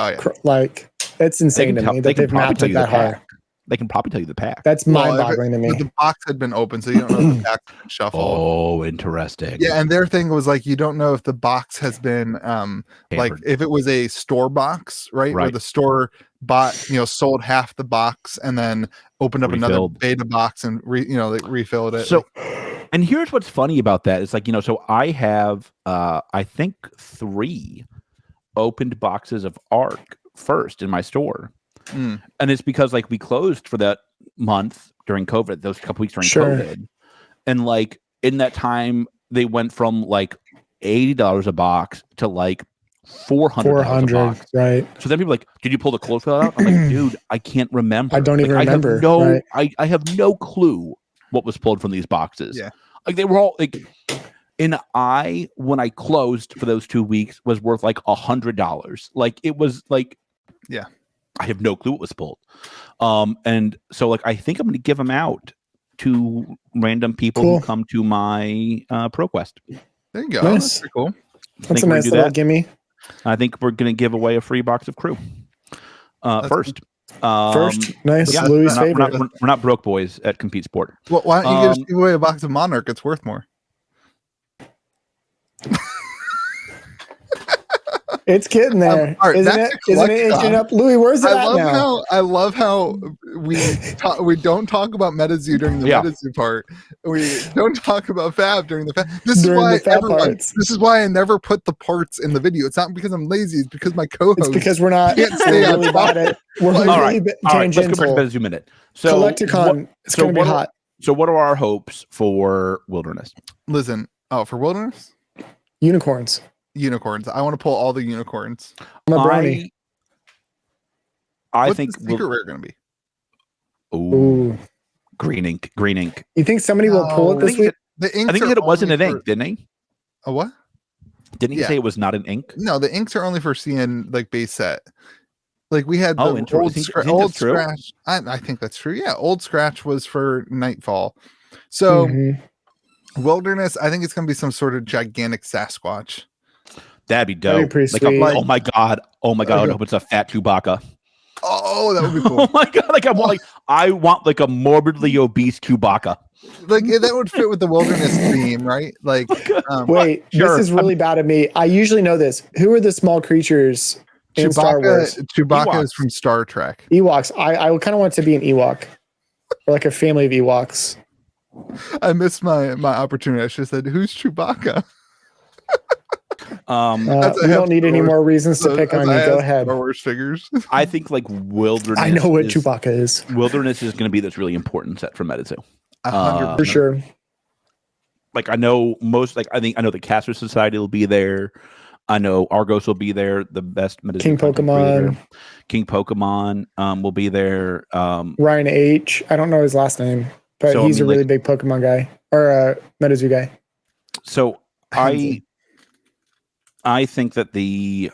Oh yeah. Like that's insane to me that they've mapped it that hard. They can probably tell you the pack. That's mind-boggling to me. The box had been open, so you don't know if the pack shuffled. Oh, interesting. Yeah, and their thing was like you don't know if the box has been like if it was a store box, right? Where the store bought, sold half the box and then opened up another beta box and refilled it. So, and here's what's funny about that. It's like, so I have I think 3 opened boxes of Arc first in my store. And it's because like we closed for that month during COVID, those couple weeks during COVID. And like in that time, they went from like $80 a box to like $400 a box. Right. So then people are like, did you pull the close out? I'm like, dude, I can't remember. I don't even remember. I have no clue what was pulled from these boxes. Yeah. Like they were all like, and when I closed for those 2 weeks was worth like $100. Like it was like, yeah, I have no clue what was pulled. And so like, I think I'm going to give them out to random people who come to my ProQuest. There you go. Nice. That's pretty cool. That's a nice little gimme. I think we're going to give away a free box of Crew. First. Nice. Yeah, Louis' favorite. We're not broke boys at Compete Sport. Well, why don't you just give away a box of Monarch? It's worth more. It's getting there, isn't it? Isn't it inching up? Louis, where's it at now? I love how we don't talk about Metazoo during the Metazoo part. We don't talk about Fab during the Fab. This is why I never put the parts in the video. It's not because I'm lazy. It's because my co-host. It's because we're not really bad at it. We're all right. tangential. Let's go back to Metazoo minute. So Collecticon, it's going to be hot. So what are our hopes for Wilderness? Listen, for Wilderness? Unicorns. I want to pull all the unicorns. I What's think the secret rare going to be? Ooh. Green ink. You think somebody will pull it this week? I think he said it wasn't an ink, didn't he? A what? Didn't he say it was not an ink? No, the inks are only for seeing like base set. Like we had the old Scratch. I think that's true. Yeah, old Scratch was for Nightfall. So Wilderness, I think it's going to be some sort of gigantic Sasquatch. That'd be dope. That'd be pretty sweet. Like, oh my god! I hope it's a fat Chewbacca. Oh, that would be cool. Oh my god! I want like a morbidly obese Chewbacca. Like that would fit with the Wilderness theme, right? Like, wait, this is really bad of me. I usually know this. Who are the small creatures in Star Wars? Chewbacca is from Star Trek. Ewoks. I kind of want it to be an Ewok, or like a family of Ewoks. I missed my opportunity. I should have said, "Who's Chewbacca?" We don't need any more reasons to pick on you. Go ahead. Star Wars figures. I think like wilderness. I know what Chewbacca is. Wilderness is going to be this really important set for Metazoo. 100%. For sure. Like I know I know the Caster Society will be there. I know Argos will be there. The best Metazoo King Pokemon. King Pokemon will be there. Ryan H. I don't know his last name, but he's a really big Pokemon guy or a Metazoo guy. So I think that the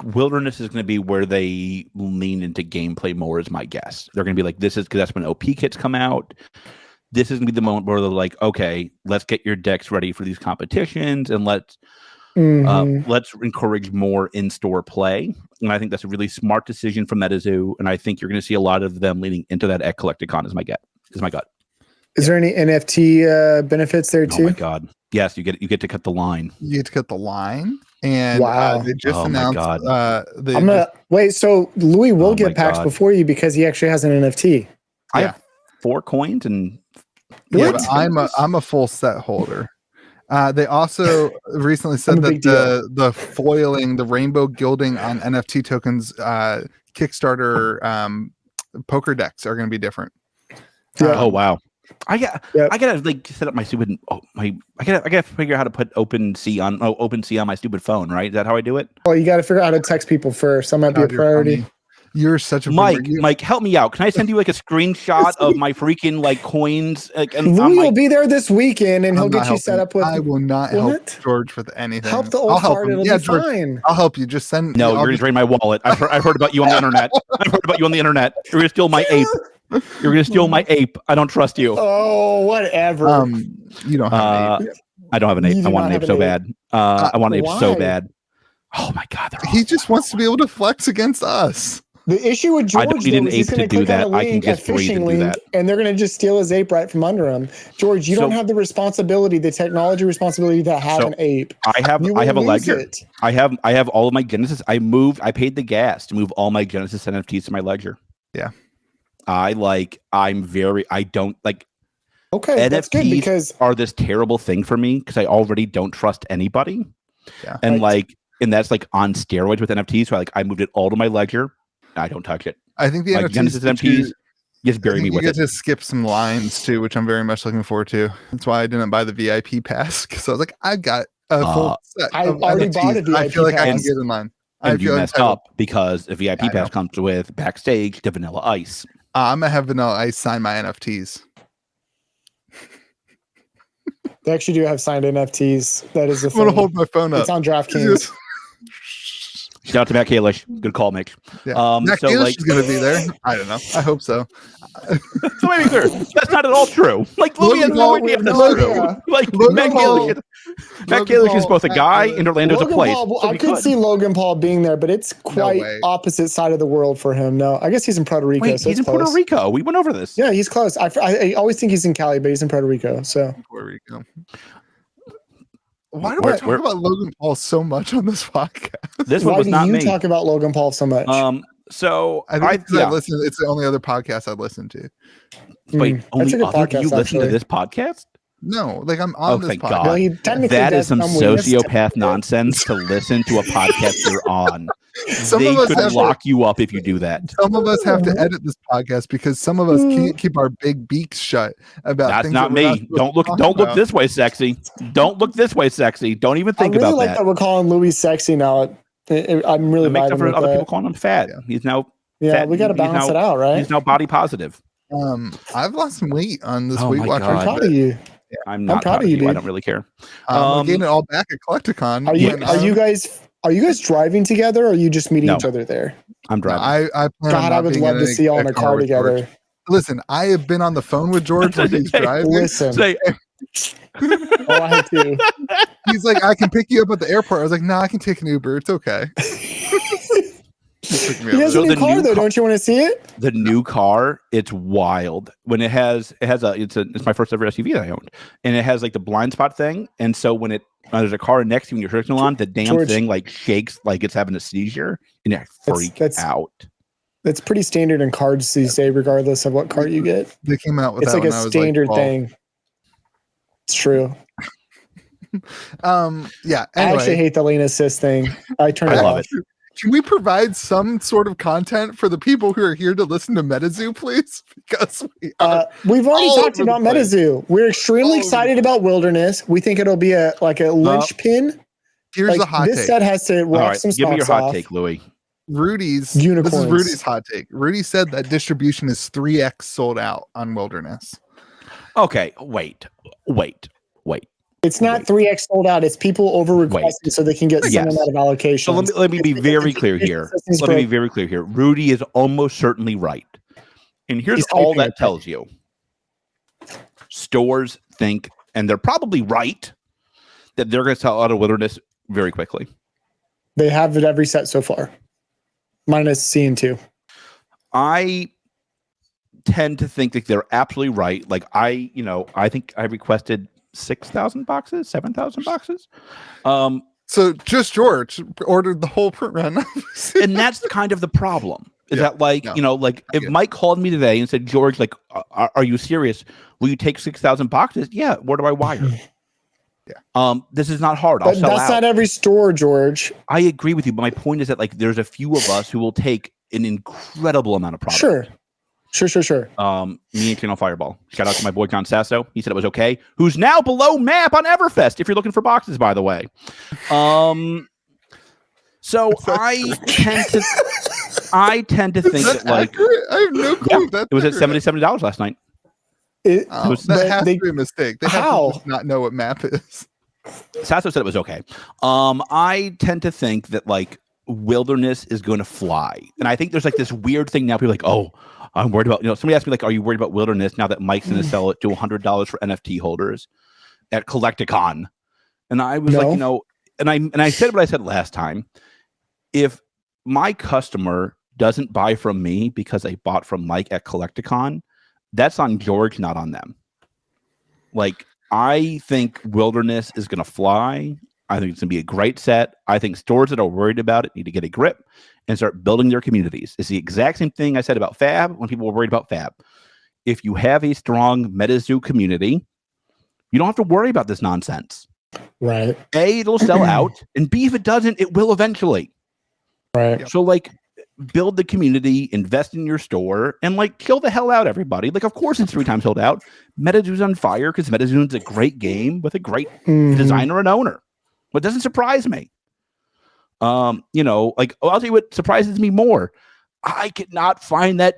Wilderness is going to be where they lean into gameplay more, is my guess. They're going to be like, this is because that's when OP kits come out. This is going to be the moment where they're like, okay, let's get your decks ready for these competitions and let's encourage more in-store play. And I think that's a really smart decision from Metazoo. And I think you're going to see a lot of them leaning into that at Collecticon is my gut. Is there any NFT benefits there too? Oh my God. Yes, you get to cut the line. You get to cut the line. And wow. They just announced wait, so Louis will get packs before you because he actually has an NFT. I have 4 coins and but I'm a full set holder. They also recently said that the foiling, the rainbow gilding on NFT tokens, Kickstarter poker decks are going to be different. Oh wow! I gotta like set up my stupid. I gotta figure out how to put OpenSea on my stupid phone. Right? Is that how I do it? Well, you got to figure out how to text people first. That might be a priority. You're such a Mike, help me out. Can I send you like a screenshot of my freaking like coins? And Louis will be there this weekend, and he'll get you set up with. I will not help George with anything. Help the old fart. It'll be fine. I'll help you. Just send. No, you're gonna drain my wallet. I've heard about you on the internet. You're gonna steal my ape. You're gonna steal my ape. I don't trust you. Oh, whatever. You don't have an ape. I don't have an ape. I want an ape so bad. I want an ape so bad. Oh my God. He just wants to be able to flex against us. The issue with George, I don't need an ape to do that. I can just breathe and do that. And they're going to just steal his ape right from under him. George, you don't have the responsibility, the technology responsibility to have an ape. I have a ledger. I have all of my Genesis. I paid the gas to move all my Genesis NFTs to my ledger. Yeah. I don't like. Okay, NFTs that's good because are this terrible thing for me because I already don't trust anybody. Yeah. And and that's like on steroids with NFTs. So I moved it all to my ledger. I don't touch it. I think the NFTs just bury me with it. You get to skip some lines too, which I'm very much looking forward to. That's why I didn't buy the VIP pass because I was like, I've got a full set. I already bought a VIP I feel like pass. I can get in line. And you messed up because the VIP pass comes with backstage to Vanilla Ice. I'm gonna have Vanilla Ice sign my NFTs. They actually do have signed NFTs. That is the thing. I'm gonna hold my phone up. It's on DraftKings. Shout out to Matt Kalish. Good call, Mitch. Yeah. Matt Kalish is going to be there. I don't know. I hope so. So maybe clear. That's not at all true. Like Louis has no idea if that's true. Like Matt Kalish is both a guy and Orlando's a place. I could see Logan Paul being there, but it's quite opposite side of the world for him. No, I guess he's in Puerto Rico. Wait, he's in Puerto Rico. We went over this. Yeah, he's close. I always think he's in Cali, but he's in Puerto Rico. So Puerto Rico. Why do I talk about Logan Paul so much on this podcast? This one was not me. Why do you talk about Logan Paul so much? So I think I listen. It's the only other podcast I listen to. Wait, only other? Do you listen to this podcast? No, like I'm on this thank podcast. God. Well, that is some sociopath nonsense to listen to a podcast you're on. They could lock you up if you do that. Some of us have to edit this podcast because some of us can't keep our big beaks shut about That's things not me. Don't look this way, sexy. Don't look this way, sexy. Don't even think about that. That we're calling Louis sexy now. I'm really vibing with other people calling him fat. Yeah. He's now fat. We got to balance it out, right? He's now body positive. I've lost some weight on this Weight Watcher. I'm proud of you. Yeah, I'm not proud of you. Dude. I don't really care. I'm getting it all back at Collecticon. Are you guys driving together, or are you just meeting each other there? I'm driving. I plan God, I would love to see y'all in a car together. George. Listen, I have been on the phone with George when he's driving. Listen. I had to. He's like, I can pick you up at the airport. I was like, no, I can take an Uber. It's okay. He has a new car though. Don't you want to see it? The new car, it's wild. When it's my first ever SUV that I owned, and it has like the blind spot thing. And so when there's a car next to you and you're on, the damn thing like shakes like it's having a seizure, and it freaks out. It's pretty standard in cards these days, regardless of what card you get. They came out with It's that like a when I was standard like 12. thing. It's true. Yeah. I actually Anyway, hate the lane assist thing. I turned I it love off. it. can we provide some sort of content for the people who are here to listen to Metazoo, please? Because We've already all talked over the about place. Metazoo. We're extremely All over excited about Wilderness. We think it'll be a linchpin. here's Like, the hot this take. set has to All rock right, some give me your socks hot off. take, Louis. This is Unicorns. Rudy's hot take. Rudy said that distribution is 3x sold out on Wilderness. Okay, wait. It's not 3x sold out. It's people over requesting so they can get some Yes. amount of allocation. So let me be very clear here. Rudy is almost certainly right. And here's He's all hyping that it. tells you. Stores think, and they're probably right, that they're going to sell out of Wilderness very quickly. They have it every set so far, minus C and 2. I tend to think that they're absolutely right. Like I think I requested 6,000 boxes, 7,000 boxes. So just George ordered the whole print run. And that's kind of the problem. Is Yeah, that like, no, if Mike called me today and said, George, like, are you serious? Will you take 6,000 boxes? Yeah. Where do I wire? Yeah. This is not hard. I'll sell That's out. not every store, George. I agree with you, but my point is that like there's a few of us who will take an incredible amount of product. Sure. Me and Channel Fireball. Shout out to my boy John Sasso. He said it was okay. Who's now below map on Everfest if you're looking for boxes, by the way. So I tend to think that like accurate? I have no clue. yeah, it was at $77 last night. It, that has to be a mistake. They have How? to just not know what map is. Sasso said it was okay. I tend to think that like Wilderness is going to fly, and I think there's like this weird thing now. People are like, oh, I'm worried about. Somebody asked me like, are you worried about Wilderness now that Mike's going to sell it to $100 for NFT holders at Collecticon? And I was like, and I said what I said last time. If my customer doesn't buy from me because they bought from Mike at Collecticon, that's on George, not on them. Like, I think Wilderness is going to fly. I think it's going to be a great set. I think stores that are worried about it need to get a grip and start building their communities. It's the exact same thing I said about Fab when people were worried about Fab. If you have a strong Metazoo community, you don't have to worry about this nonsense. right. A, it'll sell out, and B, if it doesn't, it will eventually. Right. So, like, build the community, invest in your store, and, like, chill the hell out, everybody. Like, of course it's 3 times sold out. Metazoo's on fire because Metazoo's a great game with a great designer and owner. What doesn't surprise me. Like, I'll tell you what surprises me more. I could not find that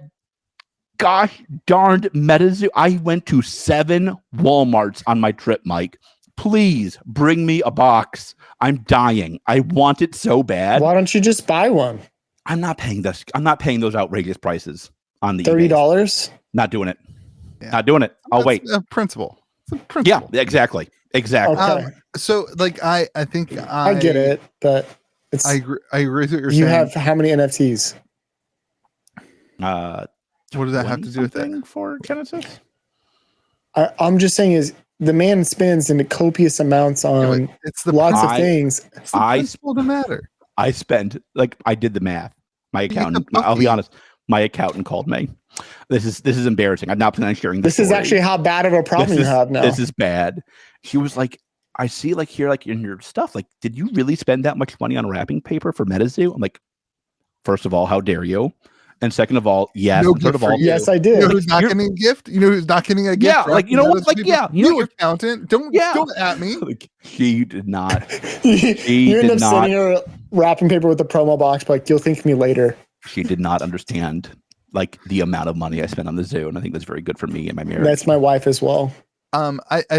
gosh darned Metazoo. I went to 7 Walmarts on my trip, Mike. Please bring me a box. I'm dying. I want it so bad. Why don't you just buy one? I'm not paying this. I'm not paying those outrageous prices on the $30? eBays. Not doing it. Yeah. Not doing it. I'll wait. A principle. It's a principle. Yeah, exactly. Okay. So like I think I get it, but it's I agree with what you're you saying. have how many NFTs? What does that have to do with it? For Genesis? I'm just saying is the man spends in copious amounts on It's the lots of I- things. It's the principle to matter. I spent I did the math. My accountant. I'll be honest. My accountant called me. This is embarrassing. I'm not planning on sharing this. This is story. actually how bad of a problem you have now. This is bad. She was like, I see like here, like in your stuff, like, did you really spend that much money on wrapping paper for Metazoo? I'm like, first of all, how dare you? And second of all, yes. No And third gift of for all, you. Yes, I You did. know who's not getting a gift? You know who's not getting a gift? Yeah, like, you know what? Like, yeah, you know your accountant. Don't at me. like, she did not. You end did up not. sending her wrapping paper with the promo box, but like, you'll thank me later. She did not understand like the amount of money I spent on the zoo, and I think that's very good for me and my marriage. That's my wife as well. I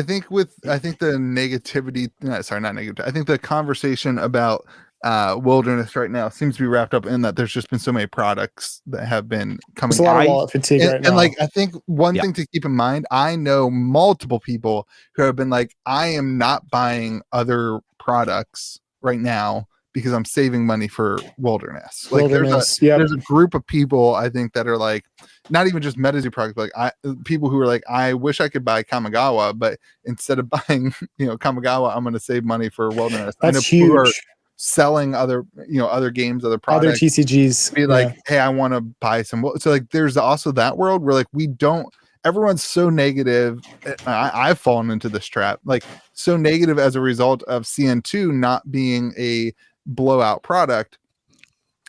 think the negativity, sorry, not negative. I think the conversation about Wilderness right now seems to be wrapped up in that there's just been so many products that have been coming There's a lot out. of wallet fatigue right now. And like, I think one thing to keep in mind, I know multiple people who have been like, I am not buying other products right now because I'm saving money for Wilderness. Like Wilderness, there's a group of people I think that are like, not even just Metazoo products, but like people who are like, I wish I could buy Kamigawa, but instead of buying, Kamigawa, I'm going to save money for Wilderness. That's I know people who are huge. selling other games, other products, other TCGs. be like, hey, I want to buy some. So like, there's also that world where like everyone's so negative. I've fallen into this trap, like so negative as a result of CN2 not being a blowout product.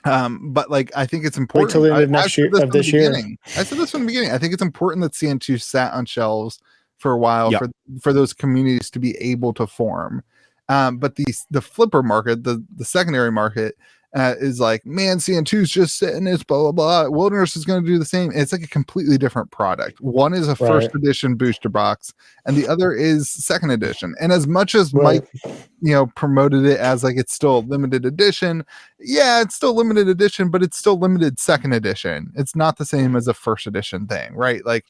But like, I think it's important. Wait till the end of next year, of this year. I said this from the beginning. I think it's important that CN2 sat on shelves for a while for those communities to be able to form. But the flipper market, the secondary market, is like, man, CN2 is just sitting, it's blah, blah, blah. Wilderness is going to do the same. It's like a completely different product. One is a first edition booster box, and the other is second edition. And as much as Mike, promoted it as like it's still limited edition, it's still limited edition, but it's still limited second edition. It's not the same as a first edition thing, right? Like,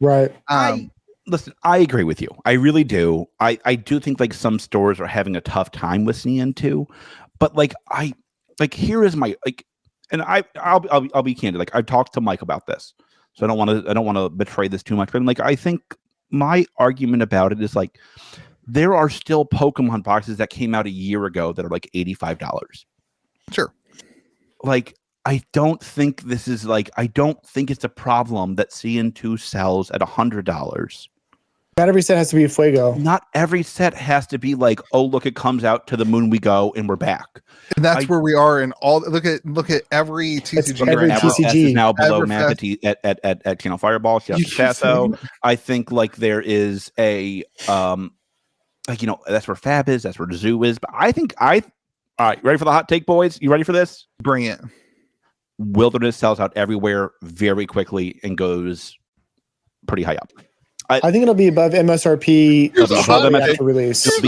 listen, I agree with you. I really do. I do think like some stores are having a tough time with CN2, but like here is my and I'll be candid. Like, I've talked to Mike about this, so I don't want to betray this too much. But like, I think my argument about it is like, there are still Pokemon boxes that came out a year ago that are like $85. Sure. Like, I don't think it's a problem that CN2 sells at $100. Not every set has to be a Fuego. Not every set has to be like, oh, look, it comes out, to the moon we go, and we're back. And that's where we are in all. Look at every TCG. Every TCG is now below Math at Channel Fireball. Chasso. I think like there is a that's where Fab is. That's where Zoo is. But I think all right, ready for the hot take, boys? You ready for this? Bring it. Wilderness sells out everywhere very quickly and goes pretty high up. I think it'll be above MSRP after release. It'll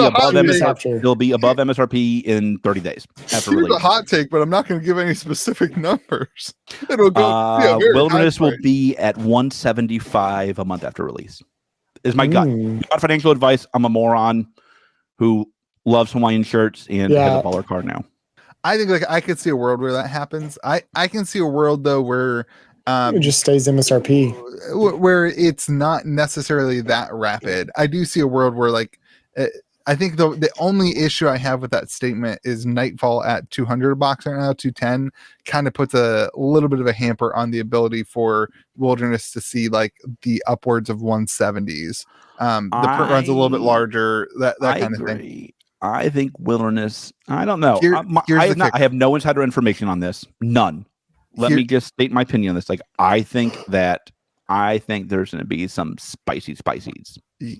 be above MSRP in 30 days after release. Here's a hot take, but I'm not going to give any specific numbers. It'll go. Wilderness will be at $175 a month after release. Is my gut. Not financial advice. I'm a moron who loves Hawaiian shirts and has a baller card now. I think like I could see a world where that happens. I can see a world though where it just stays MSRP, where it's not necessarily that rapid. I do see a world where like I think the only issue I have with that statement is Nightfall at 200 a box right now. 210 kind of puts a little bit of a hamper on the ability for Wilderness to see like the upwards of 170s. The print run's a little bit larger, that kind of thing. I think Wilderness, I don't know. I have no insider information on this. None. Let me just state my opinion on this. Like, I think there's going to be some spices.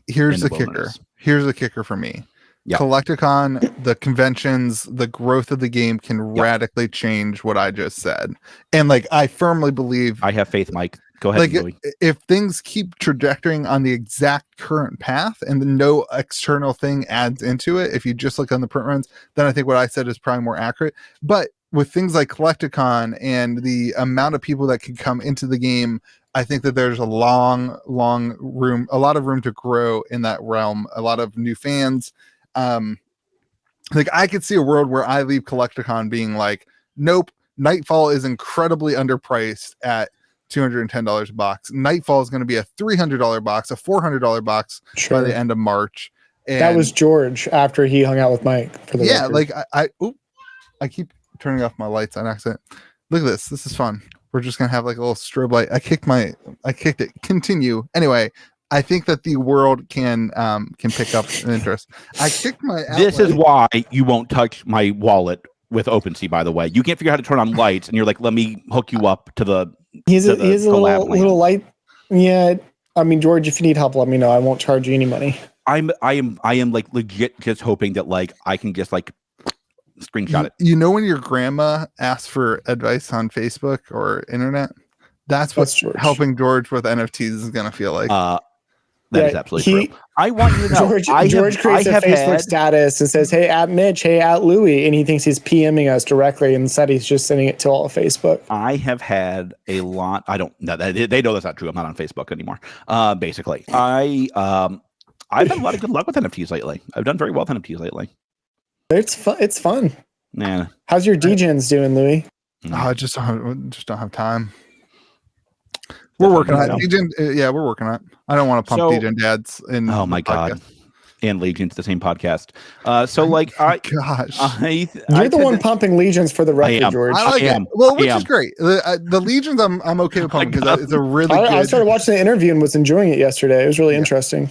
Here's the kicker. Here's the kicker for me. Yep. Collecticon, the conventions, the growth of the game can radically change what I just said. And like, I firmly believe. I have faith, Mike. Go ahead. Like, if things keep trajectorying on the exact current path and no external thing adds into it, if you just look on the print runs, then I think what I said is probably more accurate. But with things like Collecticon and the amount of people that can come into the game, I think that there's a long room, a lot of room to grow in that realm. A lot of new fans. Like, I could see a world where I leave Collecticon being like, nope, Nightfall is incredibly underpriced at $210 a box. Nightfall is going to be a $300 box, a $400 box by the end of March. And that was George after he hung out with Mike for the record. Like I keep turning off my lights on accident. Look at this. This is fun. We're just gonna have like a little strobe light. I kicked it. Continue. Anyway, I think that the world can pick up an interest. I kicked my outlet. This is why you won't touch my wallet with OpenSea, by the way. You can't figure out how to turn on lights, and you're like, let me hook you up to the He's a little light. Yeah. I mean, George, if you need help, let me know. I won't charge you any money. I am like legit just hoping that like I can just like screenshot it. You know when your grandma asks for advice on Facebook or internet? That's what helping George with NFTs is going to feel like. That is absolutely true. I want you to know. George creates a Facebook status and says, "Hey, at Mitch, hey, at Louie," and he thinks he's PMing us directly, and instead he's just sending it to all of Facebook. I have had a lot. I don't. They know that's not true. I'm not on Facebook anymore. Basically, I've had a lot of good luck with NFTs lately. I've done very well with NFTs lately. It's fun. It's fun. Yeah. How's your DGens doing, Louie? I just don't have time. We're working on it. We're working on it. I don't want to pump DGen dads in. Oh my god. and Legion to the same podcast. So like Gosh, You're the one pumping Legions for the record, George. I like it. Well, which is great. The Legions, I'm okay with pumping because it's a really good. I started watching the interview and was enjoying it yesterday. It was really interesting.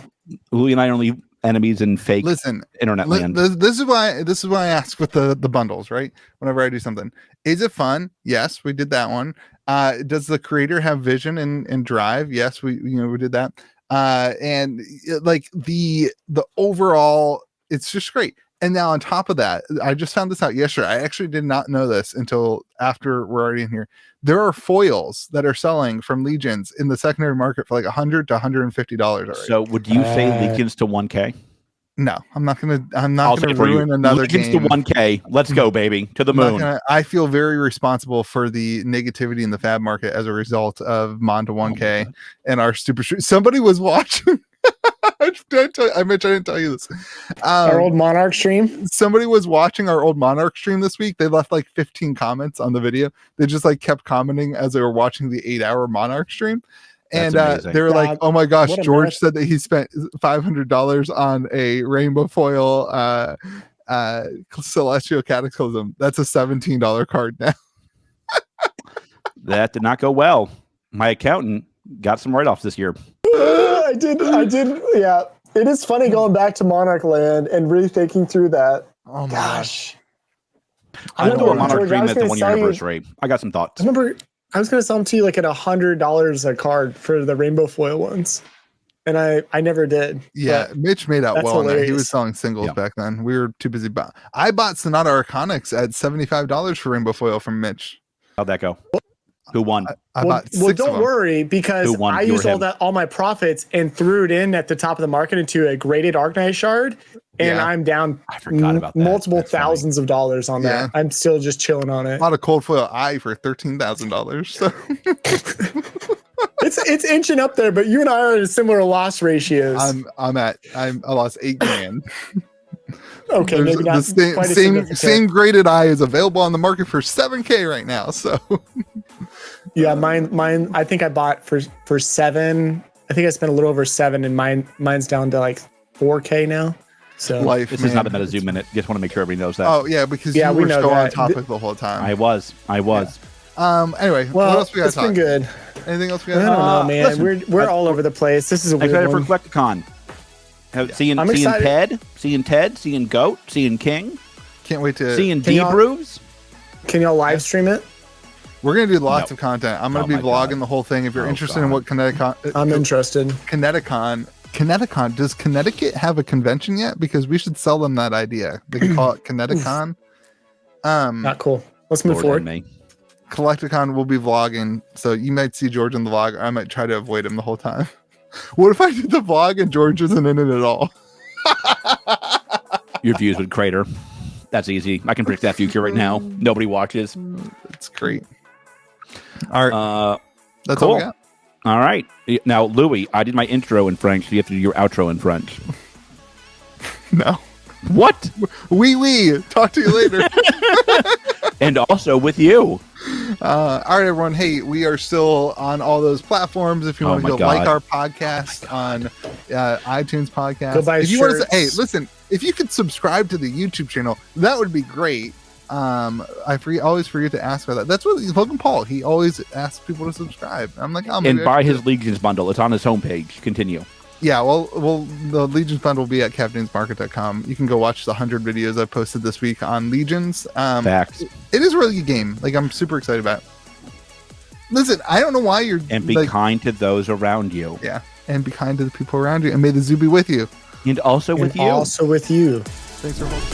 Louis and I are only enemies in fake internet land. This is why I ask with the bundles, right? Whenever I do something, is it fun? Yes, we did that one. Does the creator have vision and drive? Yes, we did that. And like the overall, it's just great. And now on top of that, I just found this out yesterday. I actually did not know this until after we're already in here. There are foils that are selling from Legions in the secondary market for like $100 to $150 already. So would you say Legions to 1K? No, I'm not gonna ruin another Legions game. to 1K. Let's go, baby, to the moon. I feel very responsible for the negativity in the fab market as a result of Mon to 1K and our stupid stream. Somebody was watching. I didn't tell you this. Our old Monarch stream. Somebody was watching our old Monarch stream this week. They left like 15 comments on the video. They just like kept commenting as they were watching the 8-hour Monarch stream. And they were like, "Oh my gosh, George said that he spent $500 on a rainbow foil Celestial Cataclysm. That's a $17 card now." That did not go well. My accountant got some write-offs this year. I did. Yeah, it is funny going back to Monarch Land and really thinking through that. Oh my gosh. I remember Monarch Dream at the 1 year anniversary. I got some thoughts. I was going to sell them to you like at $100 a card for the rainbow foil ones. And I never did. Yeah, Mitch made out well on that. He was selling singles Yeah. back then. We were too busy. I bought Sonata Arconics at $75 for rainbow foil from Mitch. How'd that go? Who won? I bought six well, of don't them. worry, because Who won? I You or used him? all my profits and threw it in at the top of the market into a graded Arknight shard, and Yeah. I'm down I forgot about that. multiple That's funny. thousands of dollars on that. I'm still just chilling on it. A lot of cold foil eye for $13,000. So It's inching up there, but you and I are at similar loss ratios. I lost $8,000. Okay, maybe not the quite as same significant. graded eye is available on the market for $7,000 right now. So Yeah, mine. I think I bought for $7,000. I think I spent a little over $7,000, and mine's down to like $4,000 now. So life. This man. is not a Metazoo minute. Just want to make sure everybody knows that. Oh yeah, because Yeah, you we were know so on that. topic the whole time. I was. Anyway, well, what else we got? it's been good. Anything else we I got? don't know, man. listen, we're all over the place. This is a weird Excited for one. Collecticon. Seeing I'm excited. Ted, seeing Goat, seeing King, Can't wait to. seeing Can y'all- D-Brews. Can y'all live stream it? We're gonna do lots No. of content. I'm gonna Oh be my vlogging God. the whole thing. If you're Oh interested in God. what Connecticut, I'm interested. Connecticon. Does Connecticut have a convention yet? Because we should sell them that idea. They can call it Connecticon. Not cool. Let's move Lord forward. and me. Collecticon will be vlogging, so you might see George in the vlog. Or I might try to avoid him the whole time. What if I did the vlog and George isn't in it at all? Your views would crater. That's easy. I can predict that future right now. Nobody watches. It's great. All right, that's all we cool. got. All right. Now, Louis, I did my intro in French. So you have to do your outro in French. No, What? we talk to you later. And also with you. All right, everyone. Hey, we are still on all those platforms. If you Oh want to my go like God. our podcast on iTunes podcast, Go buy if you want to shirts. hey, listen, if you could subscribe to the YouTube channel, that would be great. Always forget to ask about that. That's what Logan Paul. He always asks people to subscribe. I'm like, oh, maybe And I buy should his Legions bundle. It's on his homepage. Continue. Yeah, well, the Legions Fund will be at CaptainsMarket.com. You can go watch the 100 videos I posted this week on Legions. Facts. It is a really good game. Like, I'm super excited about it. Listen, I don't know why you're And be like, kind to those around you. yeah, and be kind to the people around you, and may the zoo be with you. And also with And you. also with you. Thanks for holding.